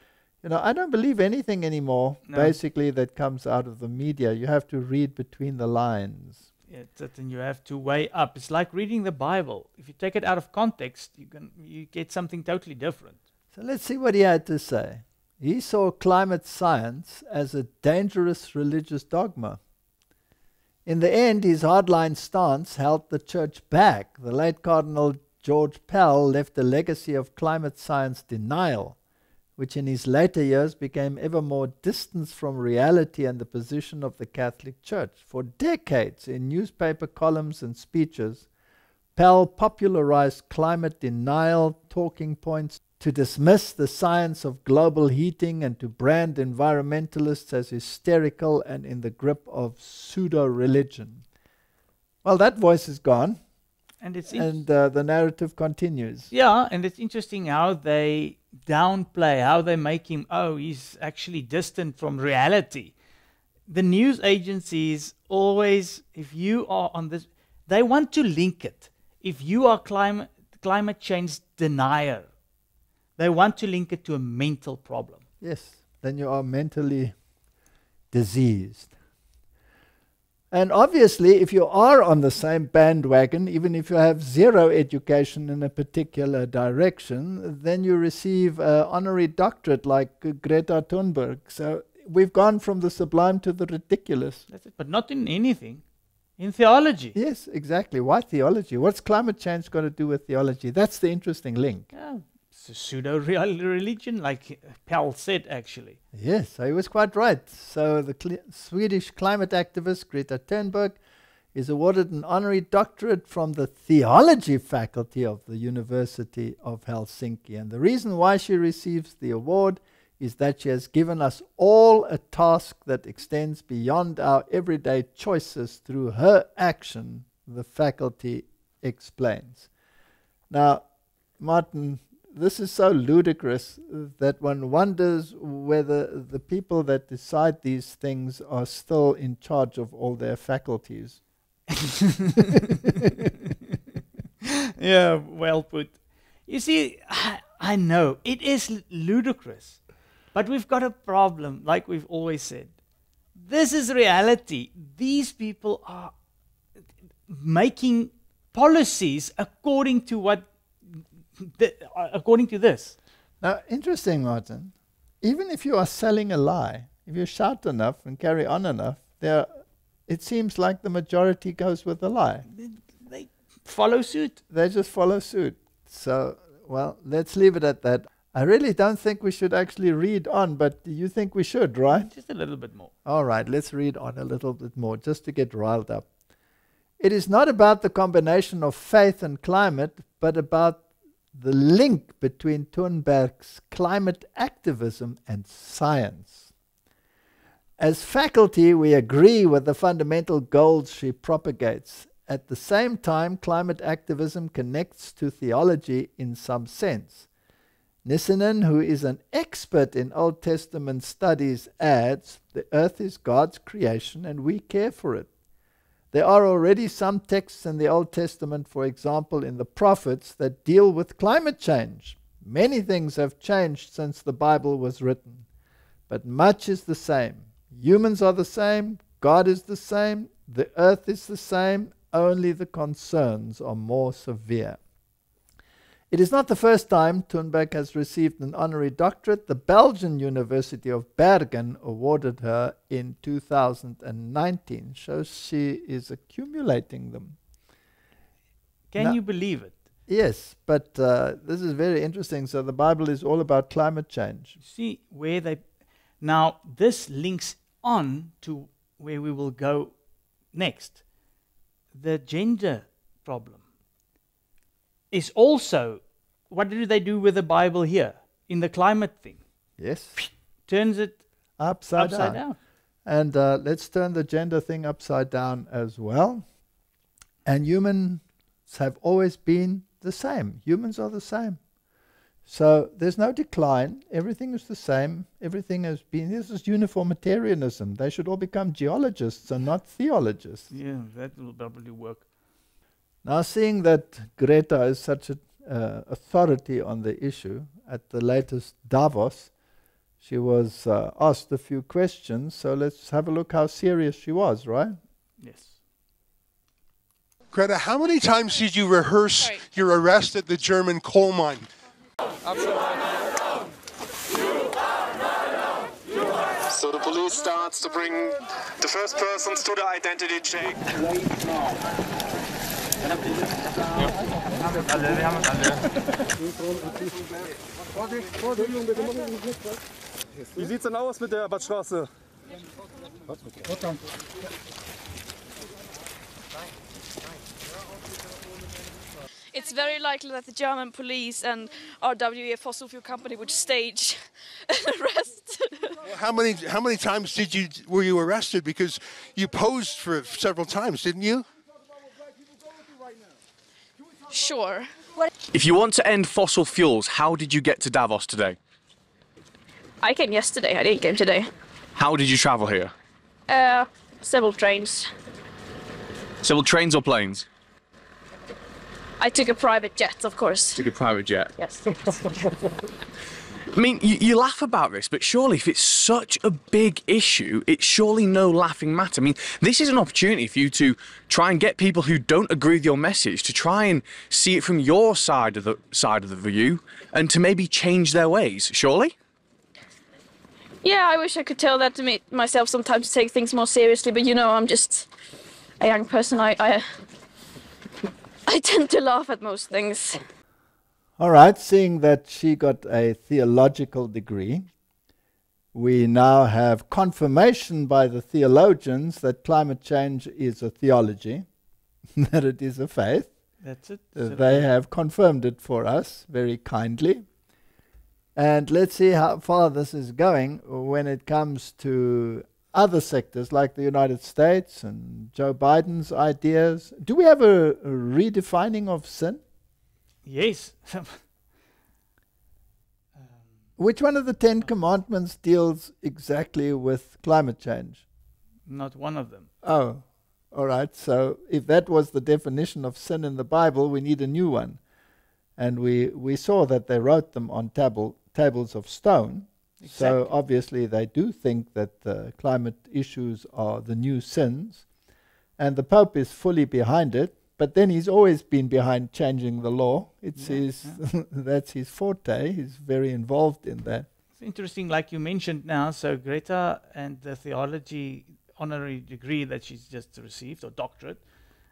You know, I don't believe anything anymore, basically, that comes out of the media. You have to read between the lines. Yeah, and you have to weigh up. It's like reading the Bible. If you take it out of context, you get something totally different. So let's see what he had to say. He saw climate science as a dangerous religious dogma. In the end, his hardline stance held the church back. The late Cardinal George Pell left a legacy of climate science denial, which in his later years became ever more distant from reality and the position of the Catholic Church. For decades, in newspaper columns and speeches, Pell popularized climate denial talking points to dismiss the science of global heating and to brand environmentalists as hysterical and in the grip of pseudo-religion. Well, that voice is gone, and the narrative continues. Yeah, and it's interesting how they downplay, how they make him, he's actually distant from reality. The news agencies always, if you are on this, they want to link it. If you are climate change denier, they want to link it to a mental problem. Yes, then you are mentally diseased. And obviously, if you are on the same bandwagon, even if you have zero education in a particular direction, then you receive an honorary doctorate like Greta Thunberg. So we've gone from the sublime to the ridiculous. That's it, but not in anything. In theology? Yes, exactly. Why theology? What's climate change got to do with theology? That's the interesting link. Yeah, it's a pseudo-religion, like Pell said, actually. Yes, he was quite right. So the Swedish climate activist Greta Thunberg is awarded an honorary doctorate from the theology faculty of the University of Helsinki. And the reason why she receives the award is that she has given us all a task that extends beyond our everyday choices through her action, the faculty explains. Now, Martin, this is so ludicrous that one wonders whether the people that decide these things are still in charge of all their faculties. Yeah, well put. You see, I know, it is ludicrous. But we've got a problem, like we've always said. This is reality. These people are making policies according to according to this. Now, interesting, Martin. Even if you are selling a lie, if you shout enough and carry on enough, it seems like the majority goes with the lie. They follow suit. They just follow suit. So, well, let's leave it at that. I really don't think we should actually read on, but you think we should, right? Just a little bit more. All right, let's read on a little bit more, just to get riled up. It is not about the combination of faith and climate, but about the link between Thunberg's climate activism and science. As faculty, we agree with the fundamental goals she propagates. At the same time, climate activism connects to theology in some sense. Nissinen, who is an expert in Old Testament studies, adds, the earth is God's creation and we care for it. There are already some texts in the Old Testament, for example in the prophets, that deal with climate change. Many things have changed since the Bible was written, but much is the same. Humans are the same, God is the same, the earth is the same, only the concerns are more severe. It is not the first time Thunberg has received an honorary doctorate. The Belgian University of Bergen awarded her in 2019. Shows she is accumulating them. Can you believe it? Yes, but this is very interesting. So the Bible is all about climate change. See where they... Now, this links on to where we will go next. The gender problem is also, what do they do with the Bible here in the climate thing? Yes. Turns it upside down. And let's turn the gender thing upside down as well. And humans have always been the same. Humans are the same. So there's no decline. Everything is the same. Everything has been. This is uniformitarianism. They should all become geologists and not theologists. Yeah, that will probably work. Now, seeing that Greta is such an authority on the issue, at the latest Davos, she was asked a few questions. So let's have a look how serious she was, right? Yes. Greta, how many times did you rehearse your arrest at the German coal mine? So the police starts to bring the first persons to the identity check. Wie sieht's denn aus mit der Badstraße? It's very likely that the German police and RWE, a fossil fuel company, would stage an arrest. How many times were you arrested? Because you posed for several times, didn't you? Sure. If you want to end fossil fuels, how did you get to Davos today? I came yesterday. I didn't come today. How did you travel here? Several trains. Several trains or planes? I took a private jet, of course. Took a private jet? Yes. I mean, you laugh about this, but surely if it's such a big issue, it's surely no laughing matter. I mean, this is an opportunity for you to try and get people who don't agree with your message to try and see it from your side of the view and to maybe change their ways, surely? Yeah, I wish I could tell that to myself sometimes to take things more seriously, but you know, I'm just a young person, I tend to laugh at most things. All right, seeing that she got a theological degree, we now have confirmation by the theologians that climate change is a theology, that it is a faith. That's it. They have confirmed it for us very kindly. And let's see how far this is going when it comes to other sectors like the United States and Joe Biden's ideas. Do we have a redefining of sin? Yes. Which one of the 10 commandments deals exactly with climate change? Not one of them. Oh, all right. So if that was the definition of sin in the Bible, we need a new one. And we saw that they wrote them on tables of stone. Exactly. So obviously they do think that the climate issues are the new sins. And the Pope is fully behind it. But then he's always been behind changing the law. It's that's his forte. He's very involved in that. It's interesting, like you mentioned now, so Greta and the theology honorary degree that she's just received, or doctorate,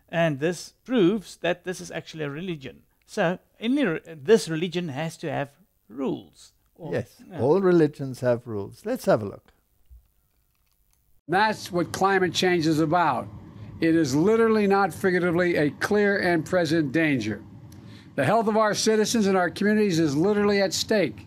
and this proves that this is actually a religion. So this religion has to have rules. Yes, all religions have rules. Let's have a look. That's what climate change is about. It is literally, not figuratively, a clear and present danger. The health of our citizens and our communities is literally at stake.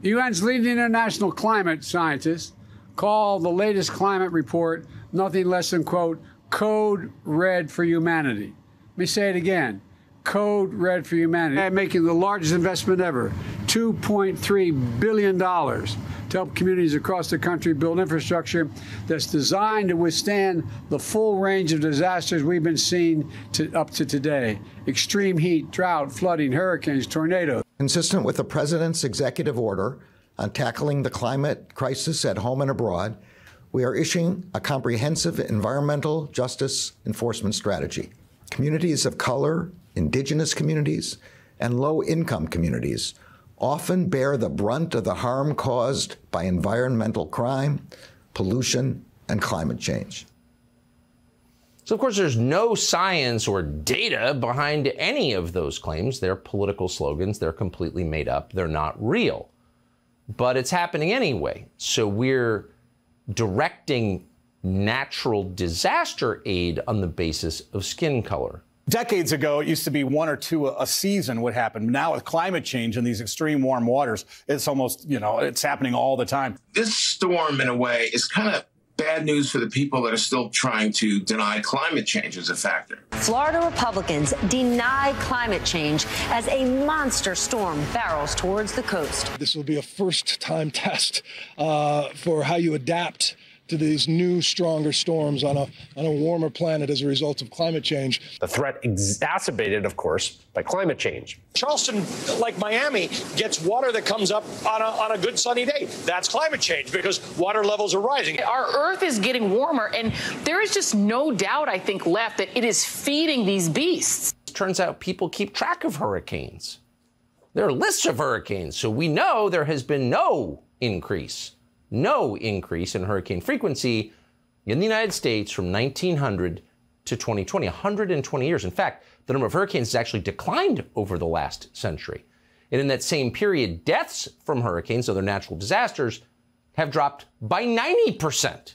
The UN's leading international climate scientists call the latest climate report nothing less than, quote, code red for humanity. Let me say it again. Code red for humanity. And making the largest investment ever, $2.3 billion, to help communities across the country build infrastructure that's designed to withstand the full range of disasters we've been seeing up to today. Extreme heat, drought, flooding, hurricanes, tornadoes. Consistent with the President's executive order on tackling the climate crisis at home and abroad, we are issuing a comprehensive environmental justice enforcement strategy. Communities of color, indigenous communities, and low-income communities often bear the brunt of the harm caused by environmental crime, pollution, and climate change. So, of course, there's no science or data behind any of those claims. They're political slogans. They're completely made up. They're not real. But it's happening anyway. So we're directing natural disaster aid on the basis of skin color. Decades ago, it used to be 1 or 2 a season would happen. Now with climate change and these extreme warm waters, it's almost, it's happening all the time. This storm, in a way, is kind of bad news for the people that are still trying to deny climate change as a factor. Florida Republicans deny climate change as a monster storm barrels towards the coast. This will be a first-time test for how you adapt to these new, stronger storms on a warmer planet as a result of climate change. The threat exacerbated, of course, by climate change. Charleston, like Miami, gets water that comes up on a good sunny day. That's climate change because water levels are rising. Our Earth is getting warmer, and there is just no doubt, I think, left that it is feeding these beasts. It turns out people keep track of hurricanes. There are lists of hurricanes, so we know there has been no increase in hurricane frequency in the United States from 1900 to 2020, 120 years. In fact, the number of hurricanes has actually declined over the last century. And in that same period, deaths from hurricanes, other natural disasters, have dropped by 90%.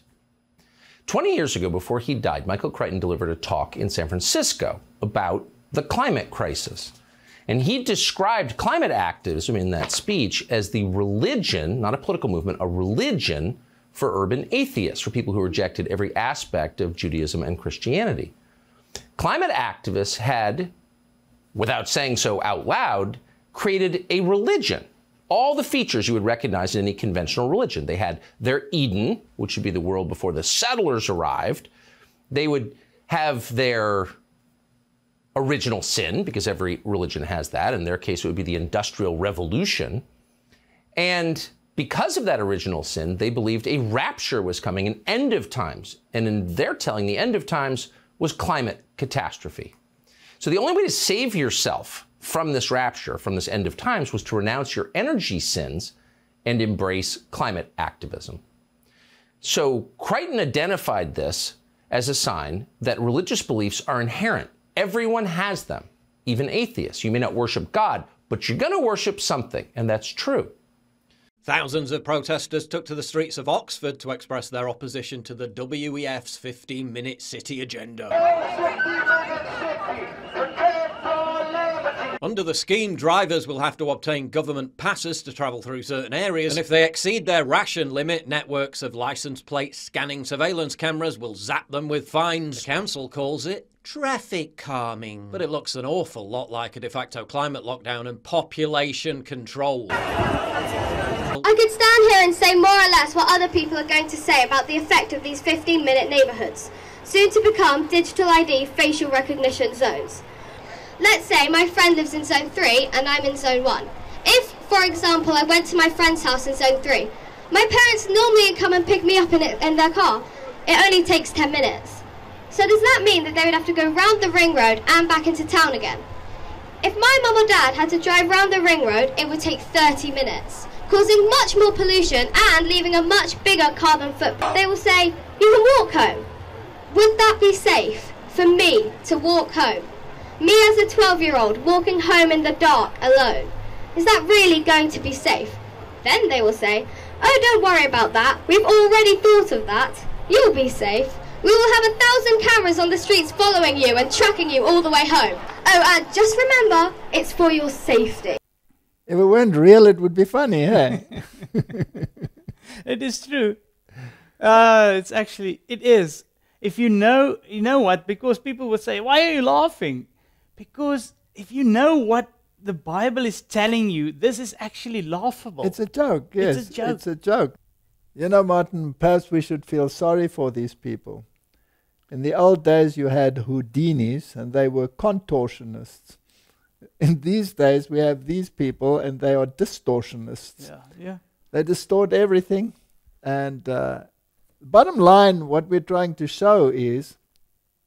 20 years ago, before he died, Michael Crichton delivered a talk in San Francisco about the climate crisis. And he described climate activism in that speech as the religion, not a political movement, a religion for urban atheists, for people who rejected every aspect of Judaism and Christianity. Climate activists had, without saying so out loud, created a religion. All the features you would recognize in any conventional religion. They had their Eden, which would be the world before the settlers arrived. They would have their original sin, because every religion has that. In their case, it would be the Industrial Revolution. And because of that original sin, they believed a rapture was coming, an end of times. And in their telling, the end of times was climate catastrophe. So the only way to save yourself from this rapture, from this end of times, was to renounce your energy sins and embrace climate activism. So Crichton identified this as a sign that religious beliefs are inherent. Everyone has them, even atheists. You may not worship God, but you're going to worship something, and that's true. Thousands of protesters took to the streets of Oxford to express their opposition to the WEF's 15-minute city agenda. Under the scheme, drivers will have to obtain government passes to travel through certain areas, and if they exceed their ration limit, networks of licence plate scanning surveillance cameras will zap them with fines. The council calls it traffic calming, but it looks an awful lot like a de facto climate lockdown and population control. I could stand here and say more or less what other people are going to say about the effect of these 15-minute neighbourhoods, soon to become digital ID facial recognition zones. Let's say my friend lives in zone 3 and I'm in zone 1. If, for example, I went to my friend's house in zone 3, my parents normally come and pick me up in their car. It only takes 10 minutes. So does that mean that they would have to go round the ring road and back into town again? If my mum or dad had to drive round the ring road, it would take 30 minutes, causing much more pollution and leaving a much bigger carbon footprint. They will say, you can walk home. Would that be safe for me to walk home? Me as a 12-year-old walking home in the dark alone. Is that really going to be safe? Then they will say, oh, don't worry about that. We've already thought of that. You'll be safe. We will have 1,000 cameras on the streets following you and tracking you all the way home. Oh, just remember, it's for your safety. If it weren't real, it would be funny, hey? It is true. It is. If you know what? Because people would say, why are you laughing? Because if you know what the Bible is telling you, this is actually laughable. It's a joke, yes. It's a joke. It's a joke. You know, Martin, perhaps we should feel sorry for these people. In the old days, you had Houdinis, and they were contortionists. In these days, we have these people, and they are distortionists. Yeah. They distort everything. And bottom line, what we're trying to show is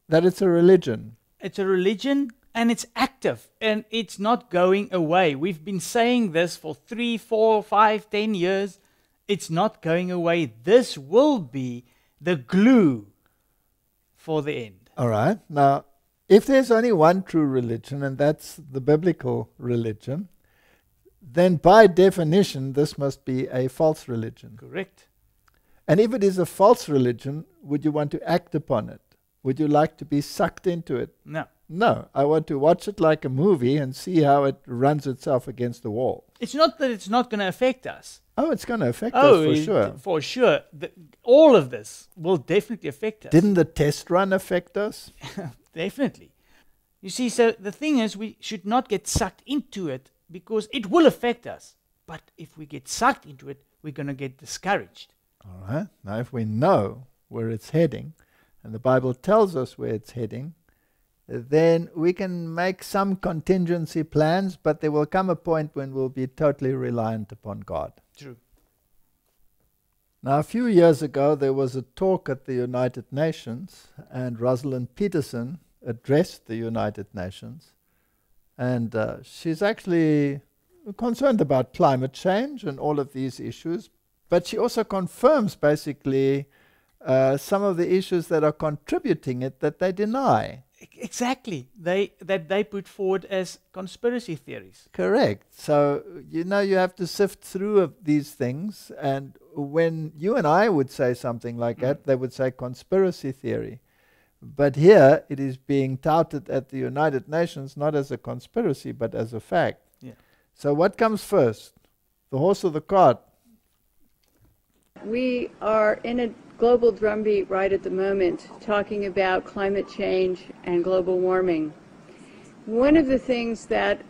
that it's a religion. It's a religion, and it's active, and it's not going away. We've been saying this for 3, 4, 5, 10 years. It's not going away. This will be the glue for the end. All right. Now, if there's only one true religion, and that's the biblical religion, then by definition, this must be a false religion. Correct. And if it is a false religion, would you want to act upon it? Would you like to be sucked into it? No. No. I want to watch it like a movie and see how it runs itself against the wall. It's not that it's not going to affect us. Oh, it's going to affect us for sure. For sure. All of this will definitely affect us. Didn't the test run affect us? Definitely. You see, so the thing is, we should not get sucked into it because it will affect us. But if we get sucked into it, we're going to get discouraged. All right. Now, if we know where it's heading, and the Bible tells us where it's heading, then we can make some contingency plans, but there will come a point when we'll be totally reliant upon God. True. Now, a few years ago, there was a talk at the United Nations, and Rosalind Peterson addressed the United Nations, and she's actually concerned about climate change and all of these issues, but she also confirms basically some of the issues that are contributing it that they deny. Exactly. That they put forward as conspiracy theories. Correct. So, you know, you have to sift through these things, and when you and I would say something like that, they would say conspiracy theory. But here, it is being touted at the United Nations not as a conspiracy, but as a fact. Yeah. So what comes first, the horse or the cart? We are in a global drumbeat right at the moment, talking about climate change and global warming. One of the things that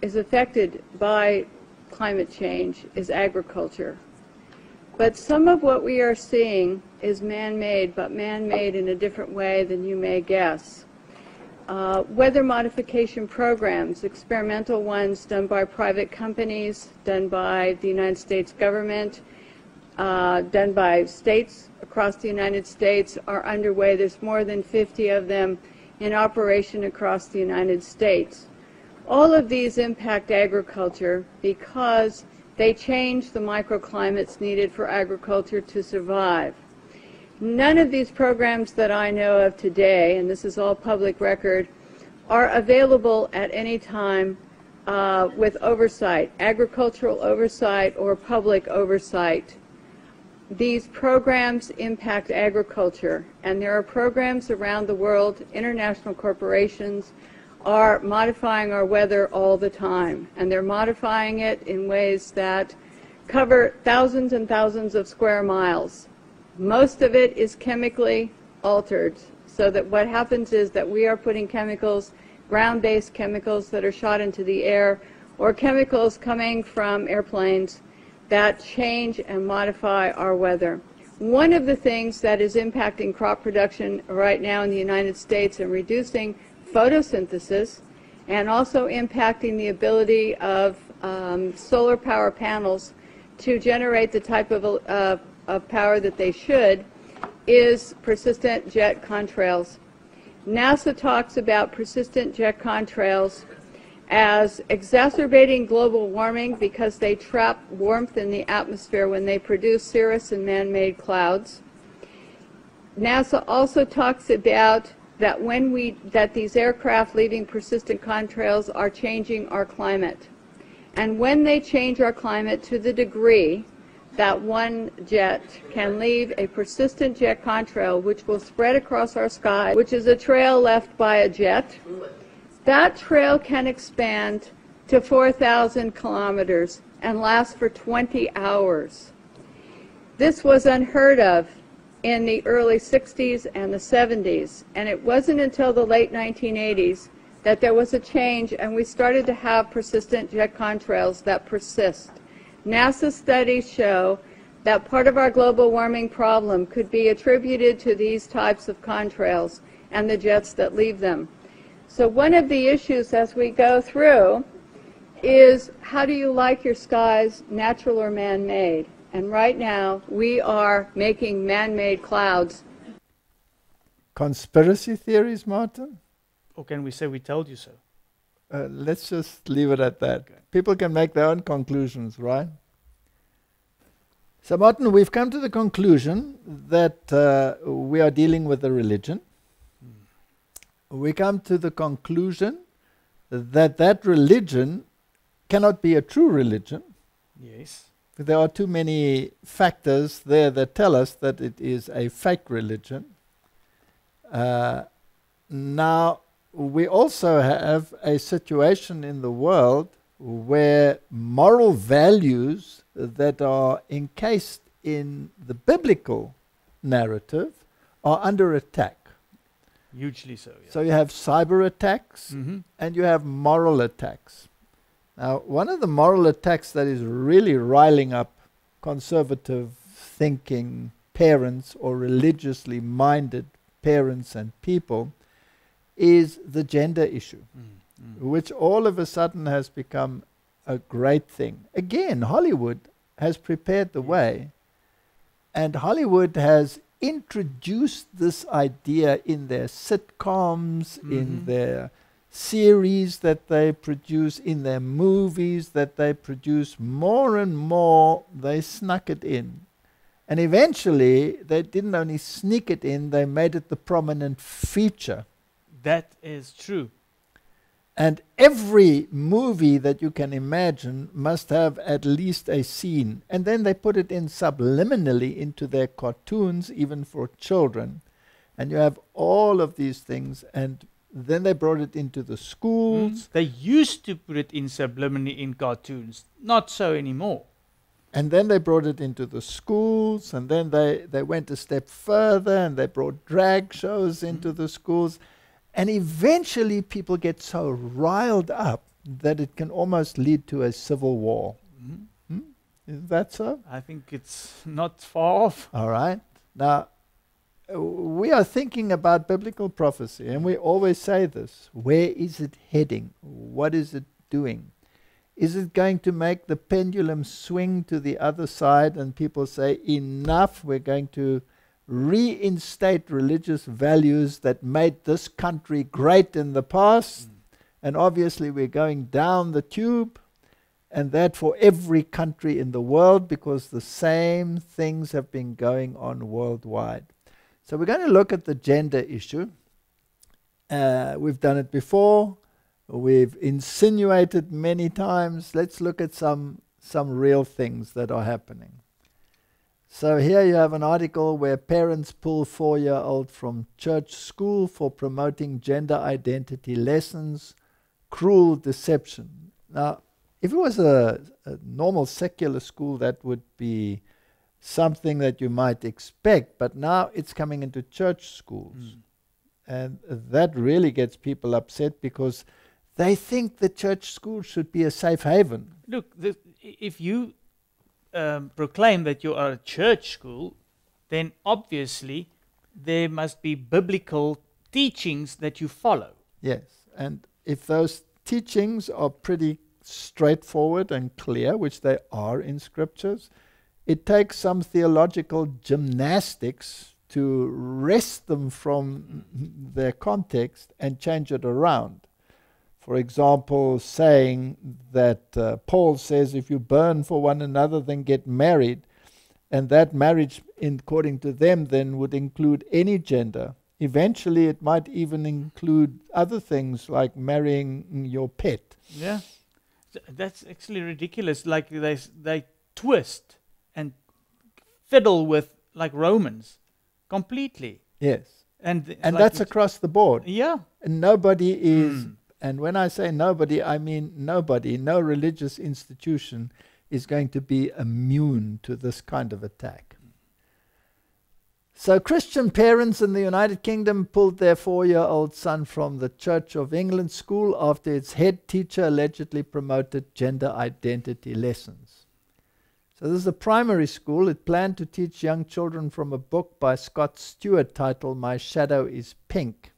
is affected by climate change is agriculture. But some of what we are seeing is man-made, but man-made in a different way than you may guess. Weather modification programs, experimental ones done by private companies, done by the United States government, done by states across the United States are underway. There's more than 50 of them in operation across the United States. All of these impact agriculture because they change the microclimates needed for agriculture to survive. None of these programs that I know of today, and this is all public record, are available at any time with oversight, agricultural oversight or public oversight. These programs impact agriculture, and there are programs around the world. International corporations are modifying our weather all the time, and they're modifying it in ways that cover thousands and thousands of square miles. Most of it is chemically altered, so that what happens is that we are putting chemicals, ground-based chemicals that are shot into the air, or chemicals coming from airplanes that change and modify our weather. One of the things that is impacting crop production right now in the United States and reducing photosynthesis, and also impacting the ability of solar power panels to generate the type of power that they should, is persistent jet contrails. NASA talks about persistent jet contrails as exacerbating global warming because they trap warmth in the atmosphere when they produce cirrus and man-made clouds. NASA also talks about that these aircraft leaving persistent contrails are changing our climate. And when they change our climate to the degree that one jet can leave a persistent jet contrail, which will spread across our sky, which is a trail left by a jet, that trail can expand to 4,000 kilometers and last for 20 hours. This was unheard of in the early 60s and the 70s, and it wasn't until the late 1980s that there was a change and we started to have persistent jet contrails that persist. NASA studies show that part of our global warming problem could be attributed to these types of contrails and the jets that leave them. So one of the issues as we go through is, how do you like your skies, natural or man-made? And right now we are making man-made clouds. Conspiracy theories, Martin? Or can we say we told you so? Let's just leave it at that. Okay. People can make their own conclusions, right? So, Martin, we've come to the conclusion that we are dealing with a religion. We come to the conclusion that that religion cannot be a true religion. Yes. There are too many factors there that tell us that it is a fake religion. Now, we also have a situation in the world where moral values that are encased in the biblical narrative are under attack. Hugely so, yeah. So you have cyber attacks and you have moral attacks. Now, one of the moral attacks that is really riling up conservative thinking parents or religiously minded parents and people is the gender issue, which all of a sudden has become a great thing. Again, Hollywood has prepared the way, and Hollywood has introduced this idea in their sitcoms, in their series that they produce, in their movies that they produce. More and more they snuck it in. And eventually they didn't only sneak it in, they made it the prominent feature. That is true. And every movie that you can imagine must have at least a scene. And then they put it in subliminally into their cartoons, even for children. And you have all of these things. And then they brought it into the schools. They used to put it in subliminally in cartoons. Not so anymore. And then they brought it into the schools. And then they went a step further and they brought drag shows into the schools. And eventually people get so riled up that it can almost lead to a civil war. Is that so? I think it's not far off. All right. Now, we are thinking about biblical prophecy, and we always say this. Where is it heading? What is it doing? Is it going to make the pendulum swing to the other side and people say, enough, we're going to reinstate religious values that made this country great in the past, and obviously we're going down the tube, and that for every country in the world, because the same things have been going on worldwide. So we're going to look at the gender issue. We've done it before. We've insinuated many times. Let's look at some real things that are happening. So here you have an article where parents pull 4-year-old from church school for promoting gender identity lessons, cruel deception. Now, if it was a normal secular school, that would be something that you might expect, but now it's coming into church schools. And that really gets people upset because they think the church school should be a safe haven. Look, if you proclaim that you are a church school, then obviously there must be biblical teachings that you follow. Yes, and if those teachings are pretty straightforward and clear, which they are in scriptures, it takes some theological gymnastics to wrest them from their context and change it around. For example, saying that Paul says if you burn for one another, then get married, and that marriage, according to them, then would include any gender. Eventually, it might even include other things like marrying your pet. Yeah, that's actually ridiculous. Like they twist and fiddle with, like Romans, completely. Yes, and like that's across the board. Yeah, and nobody is. And when I say nobody, I mean nobody. No religious institution is going to be immune to this kind of attack. So Christian parents in the United Kingdom pulled their 4-year-old son from the Church of England school after its head teacher allegedly promoted gender identity lessons. So this is a primary school. It planned to teach young children from a book by Scott Stewart titled My Shadow is Pink,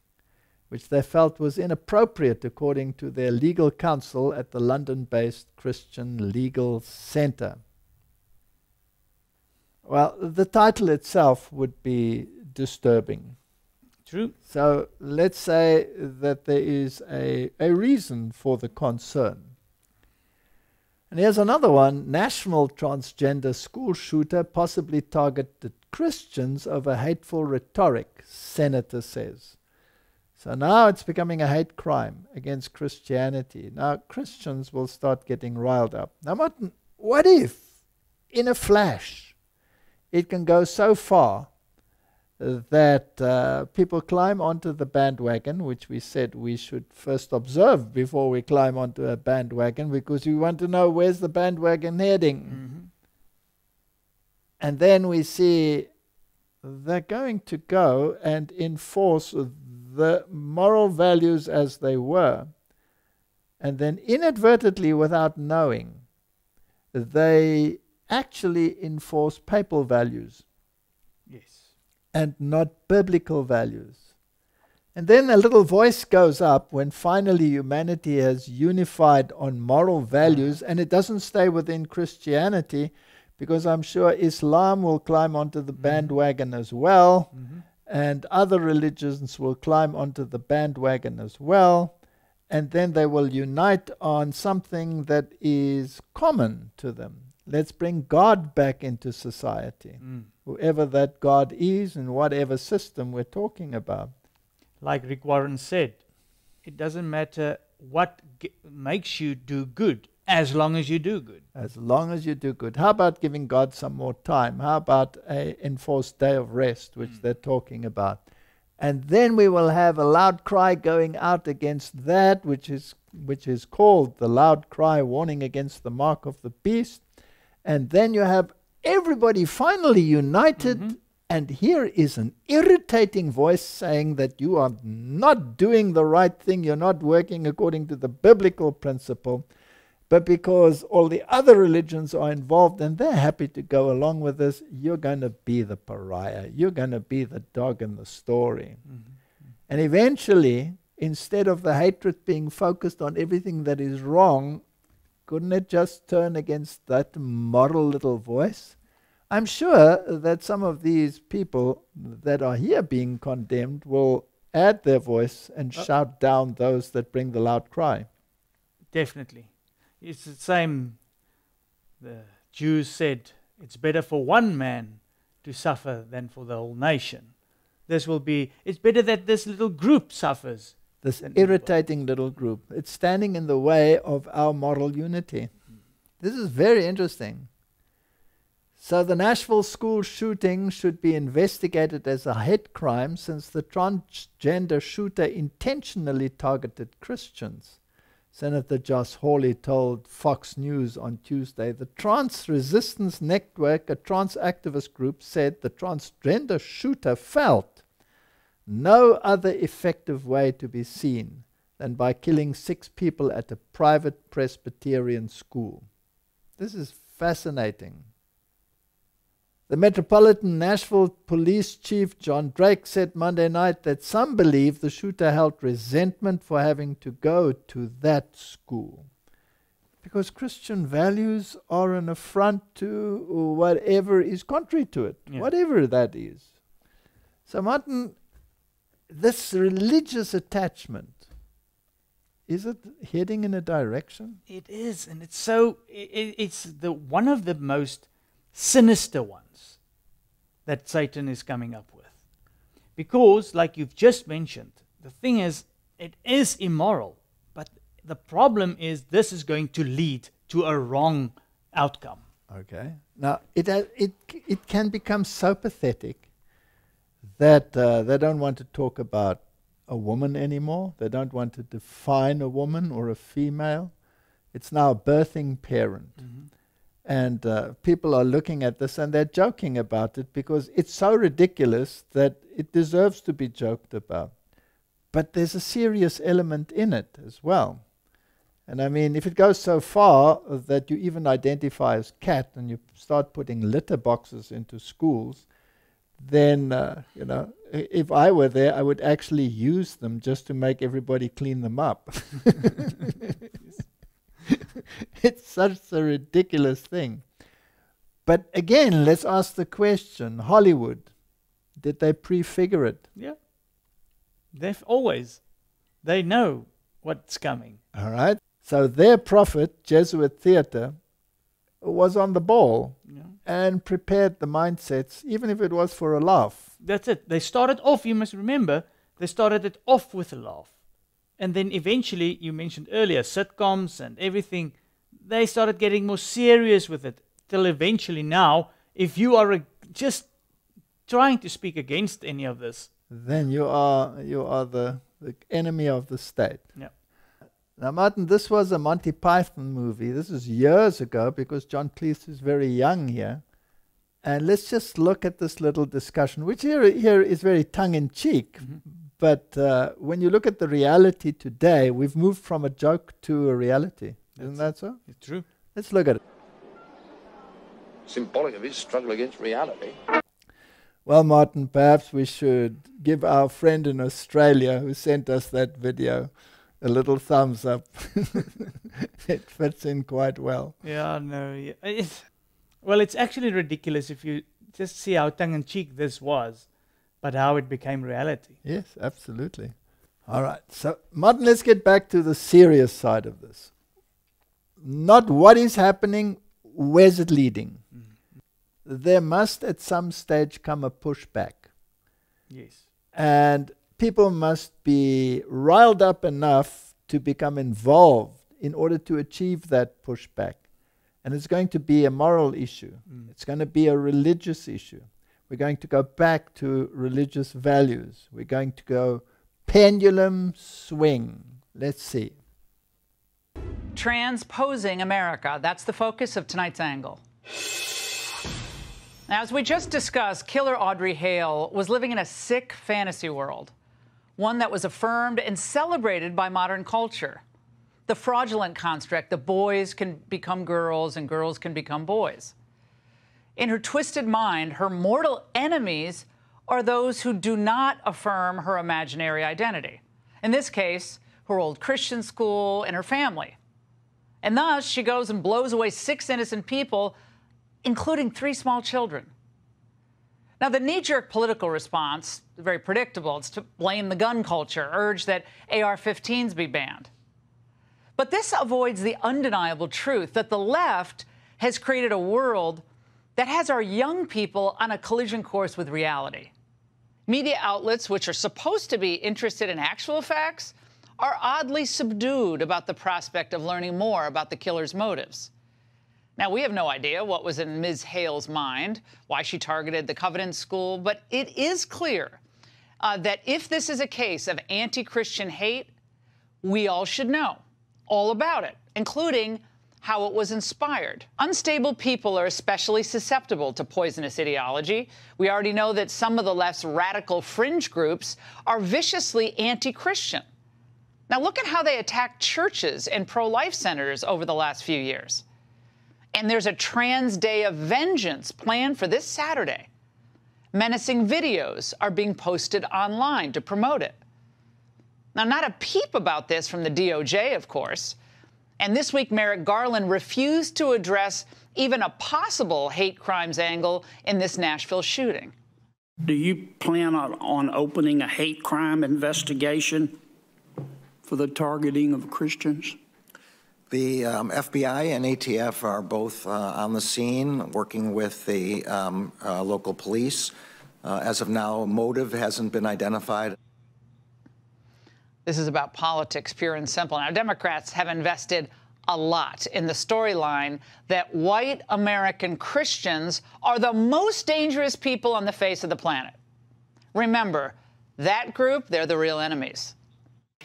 which they felt was inappropriate according to their legal counsel at the London-based Christian Legal Centre. Well, the title itself would be disturbing. True. So let's say that there is a reason for the concern. And here's another one. National transgender school shooter possibly targeted Christians over hateful rhetoric, senator says. So now it's becoming a hate crime against Christianity. Now Christians will start getting riled up. Now what if, in a flash, it can go so far that people climb onto the bandwagon, which we said we should first observe before we climb onto a bandwagon, because we want to know where's the bandwagon heading. And then we see they're going to go and enforce the moral values as they were, and then inadvertently, without knowing, they actually enforce papal values. Yes. And not biblical values. And then a little voice goes up when finally humanity has unified on moral values, and it doesn't stay within Christianity, because I'm sure Islam will climb onto the bandwagon as well. And other religions will climb onto the bandwagon as well, and then they will unite on something that is common to them. Let's bring God back into society, whoever that God is and whatever system we're talking about. Like Rick Warren said, it doesn't matter what makes you do good, as long as you do good. As long as you do good. How about giving God some more time? How about an enforced day of rest, which they're talking about? And then we will have a loud cry going out against that, which is called the loud cry warning against the mark of the beast. And then you have everybody finally united, and here is an irritating voice saying that you are not doing the right thing, you're not working according to the biblical principle. But because all the other religions are involved and they're happy to go along with this, you're going to be the pariah. You're going to be the dog in the story. And eventually, instead of the hatred being focused on everything that is wrong, couldn't it just turn against that moral little voice? I'm sure that some of these people that are here being condemned will add their voice and shout down those that bring the loud cry. Definitely. It's the same. The Jews said it's better for one man to suffer than for the whole nation. this will be, it's better that this little group suffers. This irritating little group. It's standing in the way of our moral unity. This is very interesting. So the Nashville school shooting should be investigated as a hate crime since the transgender shooter intentionally targeted Christians. Senator Josh Hawley told Fox News on Tuesday. The Trans Resistance Network, a trans activist group, said the transgender shooter felt no other effective way to be seen than by killing 6 people at a private Presbyterian school. This is fascinating. The Metropolitan Nashville Police Chief John Drake said Monday night that some believe the shooter held resentment for having to go to that school because Christian values are an affront to whatever is contrary to it, whatever that is. So Martin, this religious attachment, is it heading in a direction? It is, and it's so, it's the one of the most sinister ones that Satan is coming up with. Because, like you've just mentioned, the thing is, it is immoral, but the problem is this is going to lead to a wrong outcome. Okay. Now, it can become so pathetic that they don't want to talk about a woman anymore. They don't want to define a woman or a female. It's now a birthing parent. Mm-hmm. And people are looking at this and they're joking about it because it's so ridiculous that it deserves to be joked about. But there's a serious element in it as well. And I mean, if it goes so far that you even identify as cat and you start putting litter boxes into schools, then, you know, if I were there, I would actually use them just to make everybody clean them up. It's such a ridiculous thing. But again, let's ask the question, Hollywood, did they prefigure it? Yeah. They've always. They know what's coming. All right. So their prophet, Jesuit theater, was on the ball and prepared the mindsets, even if it was for a laugh. That's it. They started off, you must remember, they started it off with a laugh. And then eventually, you mentioned earlier, sitcoms and everything, they started getting more serious with it. Till eventually now, if you are just trying to speak against any of this, then you are the enemy of the state. Yeah. Now, Martin, this was a Monty Python movie. This is years ago because John Cleese is very young here. And let's just look at this little discussion, which here is very tongue-in-cheek. Mm-hmm. But when you look at the reality today, we've moved from a joke to a reality. Isn't that so? It's true. Let's look at it. Symbolic of his struggle against reality. Well, Martin, perhaps we should give our friend in Australia who sent us that video a little thumbs up. It fits in quite well. Yeah, no. Yeah. Well, it's actually ridiculous if you just see how tongue-in-cheek this was, but how it became reality. Yes, absolutely. All right. So, Martin, let's get back to the serious side of this. Not what is happening, where's it leading? Mm-hmm. There must at some stage come a pushback. Yes. And people must be riled up enough to become involved in order to achieve that pushback. And it's going to be a moral issue. Mm. It's going to be a religious issue. We're going to go back to religious values. We're going to go pendulum swing. Let's see. Transposing America. That's the focus of tonight's angle. Now, as we just discussed, killer Audrey Hale was living in a sick fantasy world, one that was affirmed and celebrated by modern culture. The fraudulent construct that boys can become girls and girls can become boys. In her twisted mind, her mortal enemies are those who do not affirm her imaginary identity. In this case, her old Christian school and her family. And thus, she goes and blows away 6 innocent people, including 3 small children. Now, the knee-jerk political response, very predictable, it's to blame the gun culture, urge that AR-15s be banned. But this avoids the undeniable truth that the left has created a world that has our young people on a collision course with reality. Media outlets, which are supposed to be interested in actual facts, are oddly subdued about the prospect of learning more about the killer's motives. Now, we have no idea what was in Ms. Hale's mind, why she targeted the Covenant School, but it is clear that if this is a case of anti-Christian hate, we all should know all about it, including how it was inspired. Unstable people are especially susceptible to poisonous ideology. We already know that some of the left's radical fringe groups are viciously anti-Christian. Now look at how they attacked churches and pro-life centers over the last few years. And there's a trans day of vengeance planned for this Saturday. Menacing videos are being posted online to promote it. Now, not a peep about this from the DOJ, of course. And this week, Merrick Garland refused to address even a possible hate crimes angle in this Nashville shooting. Do you plan on opening a hate crime investigation for the targeting of Christians? The FBI and ATF are both on the scene, working with the local police. As of now, motive hasn't been identified. This is about politics, pure and simple. Now, Democrats have invested a lot in the storyline that white American Christians are the most dangerous people on the face of the planet. Remember, that group, they're the real enemies.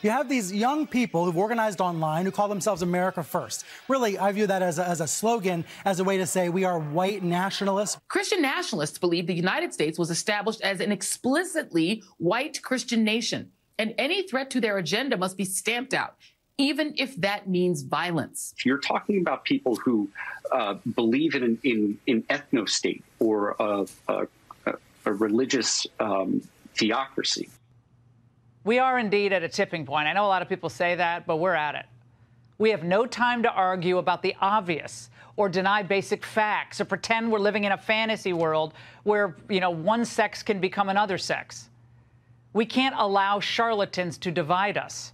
You have these young people who've organized online who call themselves America First. Really, I view that as a slogan, as a way to say we are white nationalists. Christian nationalists believe the United States was established as an explicitly white Christian nation, and any threat to their agenda must be stamped out, even if that means violence. If you're talking about people who believe in ethno-state or a religious theocracy. We are indeed at a tipping point. I know a lot of people say that, but we're at it. We have no time to argue about the obvious or deny basic facts or pretend we're living in a fantasy world where, one sex can become another sex. We can't allow charlatans to divide us.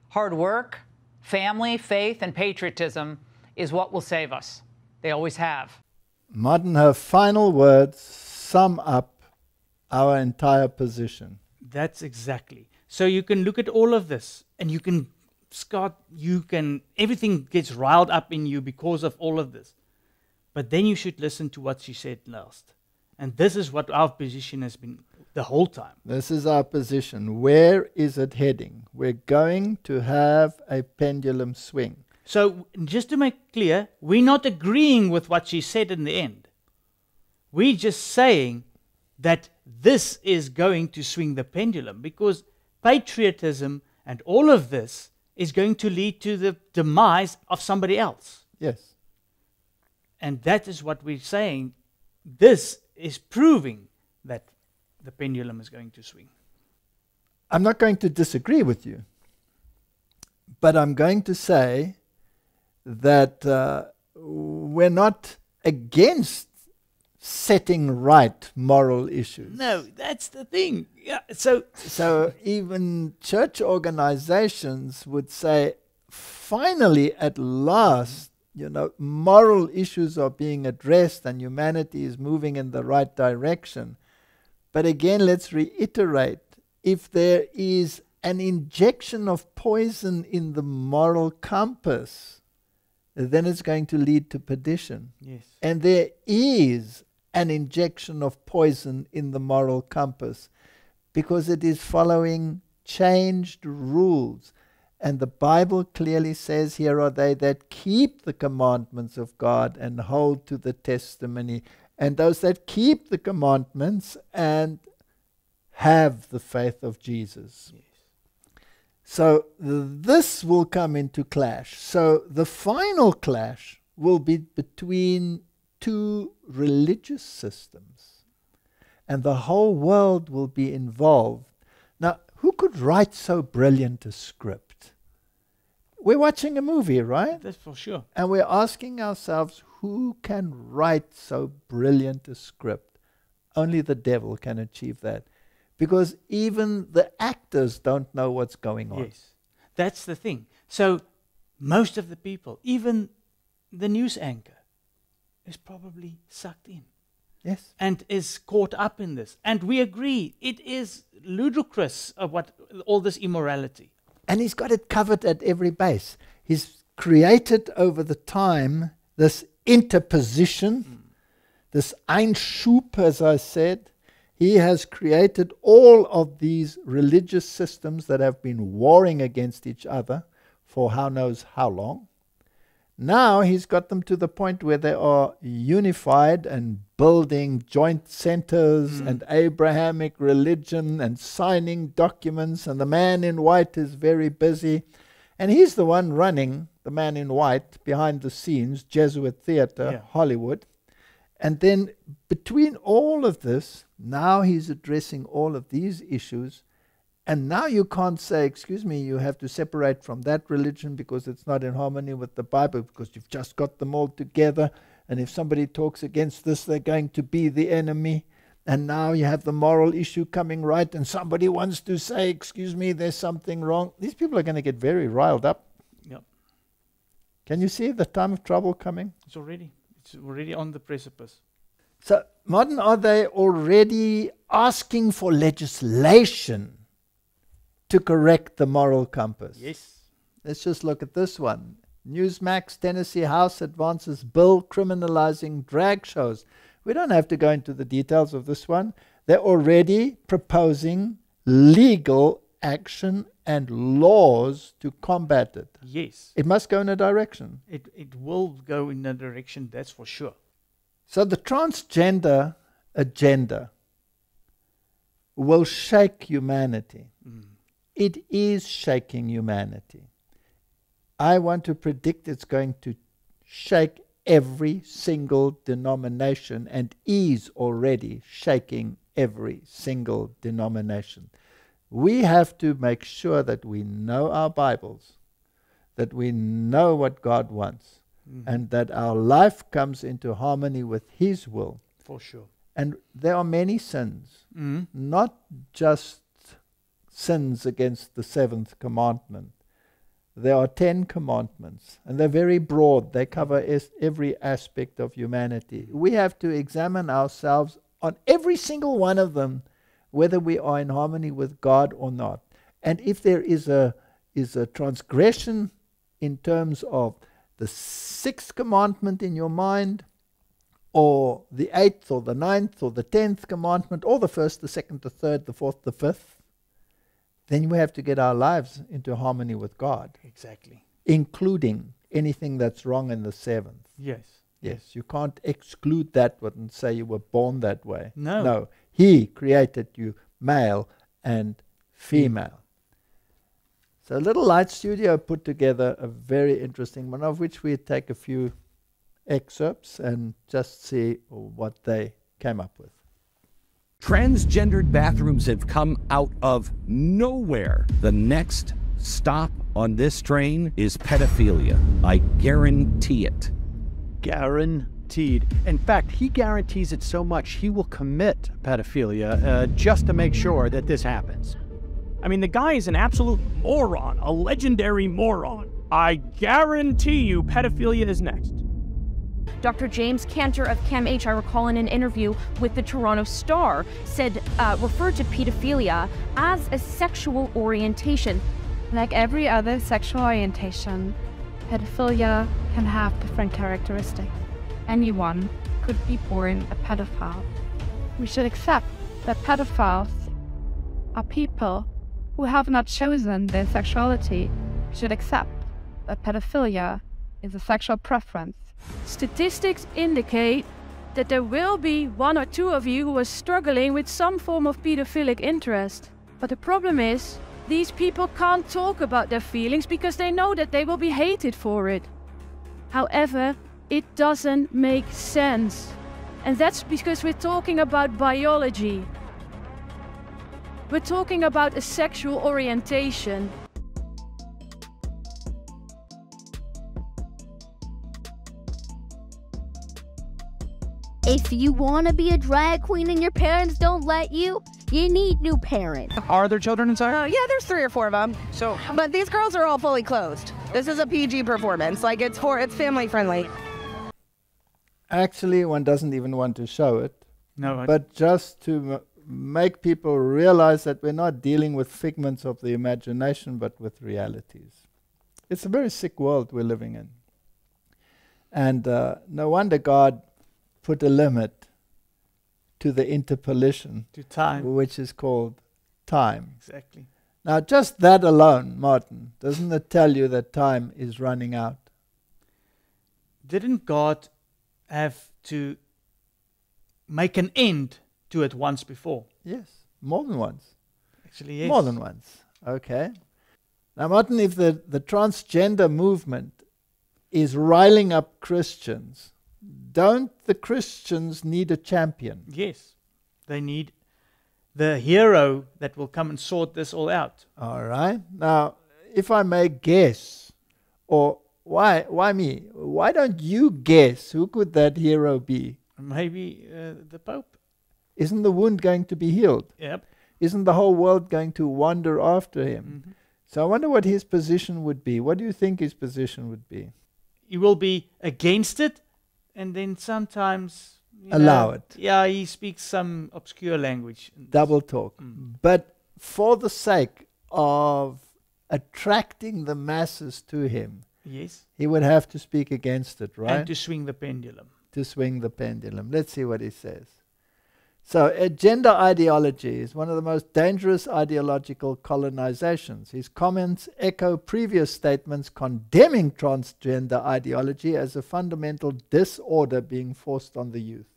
Hard work, family, faith, and patriotism is what will save us. They always have. Martin, her final words sum up our entire position. That's exactly. So you can look at all of this and you can, Scott, everything gets riled up in you because of all of this. But then you should listen to what she said last. And this is what our position has been the whole time. This is our position. Where is it heading? We're going to have a pendulum swing. So just to make clear, we're not agreeing with what she said in the end. We're just saying that this is going to swing the pendulum because patriotism and all of this is going to lead to the demise of somebody else. Yes. And that is what we're saying. This is proving that the pendulum is going to swing. I'm not going to disagree with you, but I'm going to say that we're not against setting right moral issues. No, that's the thing. Yeah. So even church organizations would say, finally, at last, moral issues are being addressed and humanity is moving in the right direction. But again, let's reiterate, if there is an injection of poison in the moral compass, then it's going to lead to perdition. Yes. And there is an injection of poison in the moral compass because it is following changed rules. And the Bible clearly says, here are they that keep the commandments of God and hold to the testimony. And those that keep the commandments and have the faith of Jesus. Yes. So this will come into clash. So the final clash will be between two religious systems. And the whole world will be involved. Now, who could write so brilliant a script? We're watching a movie, right? That's for sure. And we're asking ourselves, who can write so brilliant a script? Only the devil can achieve that. Because even the actors don't know what's going on. Yes, that's the thing. So most of the people, even the news anchor, is probably sucked in. Yes. And is caught up in this. And we agree, it is ludicrous of what all this immorality. And he's got it covered at every base. He's created over the time this interposition, this Einschub, as I said. He has created all of these religious systems that have been warring against each other for how knows how long. Now he's got them to the point where they are unified and building joint centers and Abrahamic religion and signing documents, and the man in white is very busy. And he's the one running, the man in white, behind the scenes, Jesuit theater, Hollywood. And then between all of this, now he's addressing all of these issues. And now you can't say, excuse me, you have to separate from that religion because it's not in harmony with the Bible, because you've just got them all together. And if somebody talks against this, they're going to be the enemy. And now you have the moral issue coming right, and somebody wants to say, excuse me, there's something wrong. These people are going to get very riled up. Yep. Can you see the time of trouble coming? It's already on the precipice. So, modern, are they already asking for legislation to correct the moral compass? Yes. Let's just look at this one. Newsmax, Tennessee House advances bill criminalizing drag shows. We don't have to go into the details of this one. They're already proposing legal action and laws to combat it. Yes. It must go in a direction. It will go in a direction, that's for sure. So the transgender agenda will shake humanity. It is shaking humanity. I want to predict it's going to shake every single denomination, and is already shaking every single denomination. We have to make sure that we know our Bibles, that we know what God wants, and that our life comes into harmony with His will. For sure. And there are many sins, not just sins against the seventh commandment. There are 10 commandments, and they're very broad. They cover every aspect of humanity. We have to examine ourselves on every single one of them, whether we are in harmony with God or not. And if there is a transgression in terms of the 6th commandment in your mind, or the 8th, or the 9th, or the 10th commandment, or the 1st, the 2nd, the 3rd, the 4th, the 5th, then we have to get our lives into harmony with God. Exactly. Including anything that's wrong in the 7th. Yes. Yes, you can't exclude that one and say you were born that way. No. No, He created you male and female. So Little Light Studio put together a very interesting one, of which we take a few excerpts and just see what they came up with. Transgendered bathrooms have come out of nowhere. The next stop on this train is pedophilia. I guarantee it. Guaranteed. In fact, he guarantees it so much he will commit pedophilia just to make sure that this happens. I mean, the guy is an absolute moron, a legendary moron. I guarantee you pedophilia is next. Dr. James Cantor of CAMH, I recall in an interview with the Toronto Star, referred to pedophilia as a sexual orientation. Like every other sexual orientation, pedophilia can have different characteristics. Anyone could be born a pedophile. We should accept that pedophiles are people who have not chosen their sexuality. We should accept that pedophilia is a sexual preference. Statistics indicate that there will be 1 or 2 of you who are struggling with some form of pedophilic interest. But the problem is, these people can't talk about their feelings because they know that they will be hated for it. However, it doesn't make sense. And that's because we're talking about biology. We're talking about a sexual orientation. If you want to be a drag queen and your parents don't let you, you need new parents. Are there children inside? Yeah, there's 3 or 4 of them. But these girls are all fully clothed. This is a PG performance. Like, it's family friendly. Actually, one doesn't even want to show it No, but just to make people realize that we're not dealing with figments of the imagination, but with realities. It's a very sick world we're living in. And no wonder God put a limit to the interpolation, to time, which is called time. Exactly. Now, just that alone, Martin, doesn't it tell you that time is running out? Didn't God have to make an end to it once before? Yes, more than once. Actually, yes. More than once. Okay. Now, Martin, if the transgender movement is riling up Christians, don't the Christians need a champion? Yes. They need the hero that will come and sort this all out. All right. Now, if I may guess, or why me? Why don't you guess who could that hero be? Maybe the Pope. Isn't the wound going to be healed? Yep. Isn't the whole world going to wander after him? So I wonder what his position would be. What do you think his position would be? He will be against it, and then sometimes allow it. Yeah, he speaks some obscure language. Double talk. But for the sake of attracting the masses to him, yes, he would have to speak against it, right? And to swing the pendulum. To swing the pendulum. Let's see what he says. So, gender ideology is one of the most dangerous ideological colonizations. His comments echo previous statements condemning transgender ideology as a fundamental disorder being forced on the youth.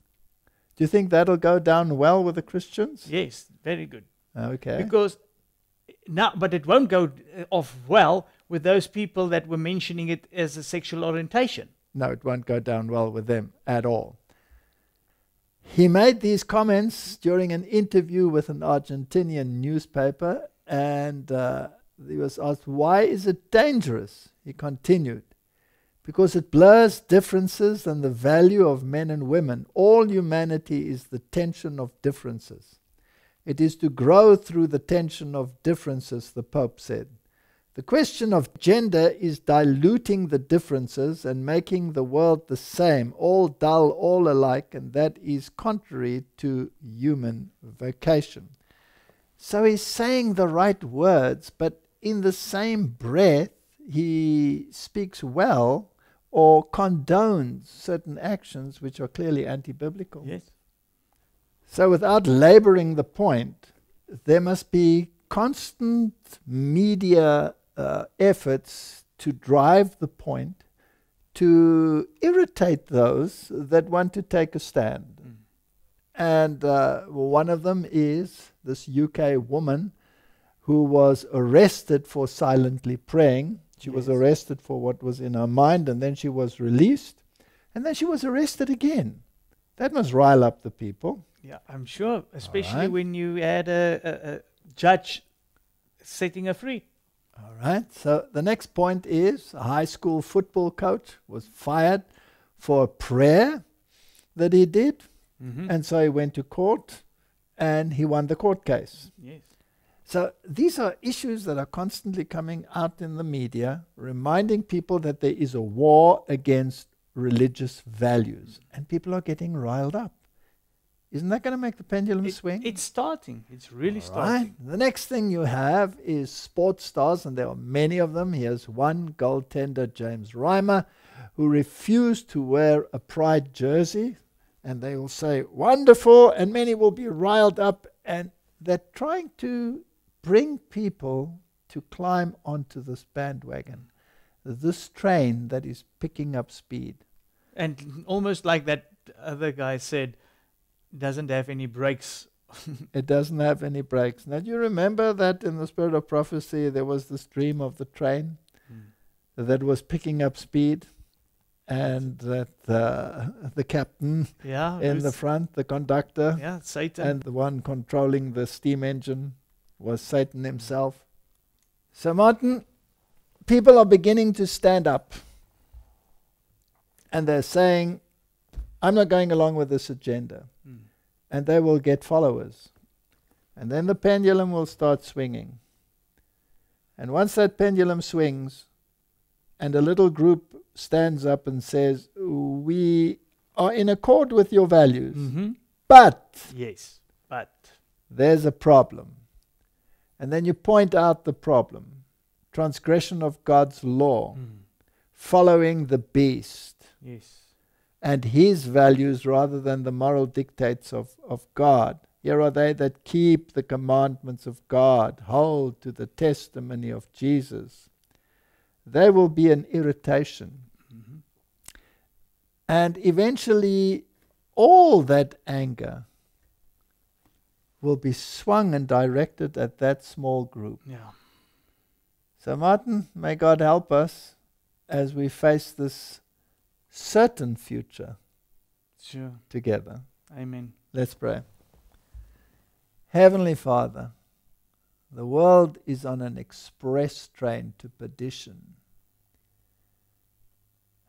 Do you think that'll go down well with the Christians? Yes, very good. Okay. Because now, but it won't go off well with those people that were mentioning it as a sexual orientation. No, it won't go down well with them at all. He made these comments during an interview with an Argentinian newspaper, and he was asked, why is it dangerous? He continued, because it blurs differences and the value of men and women. All humanity is the tension of differences. It is to grow through the tension of differences, the Pope said. The question of gender is diluting the differences and making the world the same, all dull, all alike, and that is contrary to human vocation. So he's saying the right words, but in the same breath, he speaks well or condones certain actions which are clearly anti-biblical. Yes. So without laboring the point, there must be constant media efforts to drive the point, to irritate those that want to take a stand. And one of them is this UK woman who was arrested for silently praying. She was arrested for what was in her mind, and then she was released, and then she was arrested again. That must rile up the people. Yeah, I'm sure, especially when you had a judge setting her free. All right, so the next point is a high school football coach was fired for a prayer that he did, and so he went to court and he won the court case. Yes. So these are issues that are constantly coming out in the media, reminding people that there is a war against religious values, and people are getting riled up. Isn't that going to make the pendulum swing? It's starting. It's really starting. Right. The next thing you have is sports stars, and there are many of them. Here's one goaltender, James Reimer, who refused to wear a pride jersey, and they will say, wonderful, and many will be riled up, and they're trying to bring people to climb onto this bandwagon, this train that is picking up speed. And almost like that other guy said, doesn't have any brakes. It doesn't have any brakes. Now, do you remember that in the Spirit of Prophecy there was this dream of the train that was picking up speed, and that the captain in the front, the conductor, Satan, and the one controlling the steam engine was Satan himself. So, Martin, people are beginning to stand up, and they're saying, I'm not going along with this agenda. And they will get followers. And then the pendulum will start swinging. And once that pendulum swings, and a little group stands up and says, we are in accord with your values, But Yes, but there's a problem. And then you point out the problem. Transgression of God's law, following the beast, yes, and his values rather than the moral dictates of God. Here are they that keep the commandments of God, hold to the testimony of Jesus. They will be an irritation. And eventually all that anger will be swung and directed at that small group. Yeah. So Martin, may God help us as we face this certain future together. Amen. Let's pray. Heavenly Father, the world is on an express train to perdition.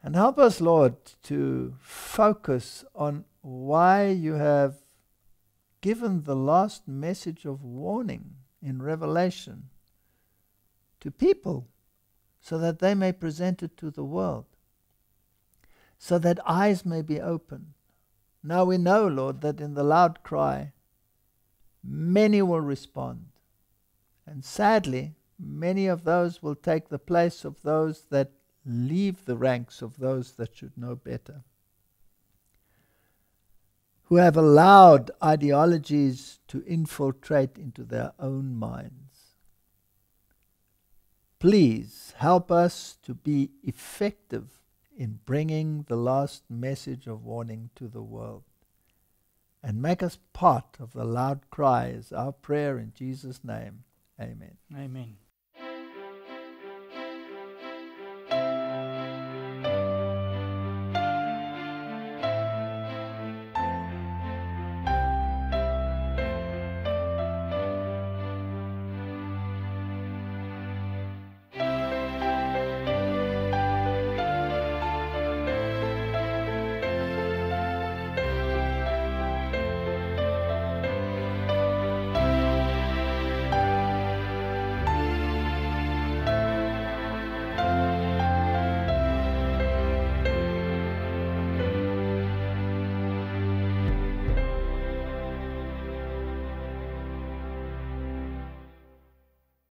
And help us, Lord, to focus on why you have given the last message of warning in Revelation to people so that they may present it to the world, so that eyes may be opened. Now we know, Lord, that in the loud cry, many will respond. And sadly, many of those will take the place of those that leave the ranks of those that should know better, who have allowed ideologies to infiltrate into their own minds. Please help us to be effective in bringing the last message of warning to the world, and make us part of the loud cry is our prayer in Jesus' name. Amen. Amen.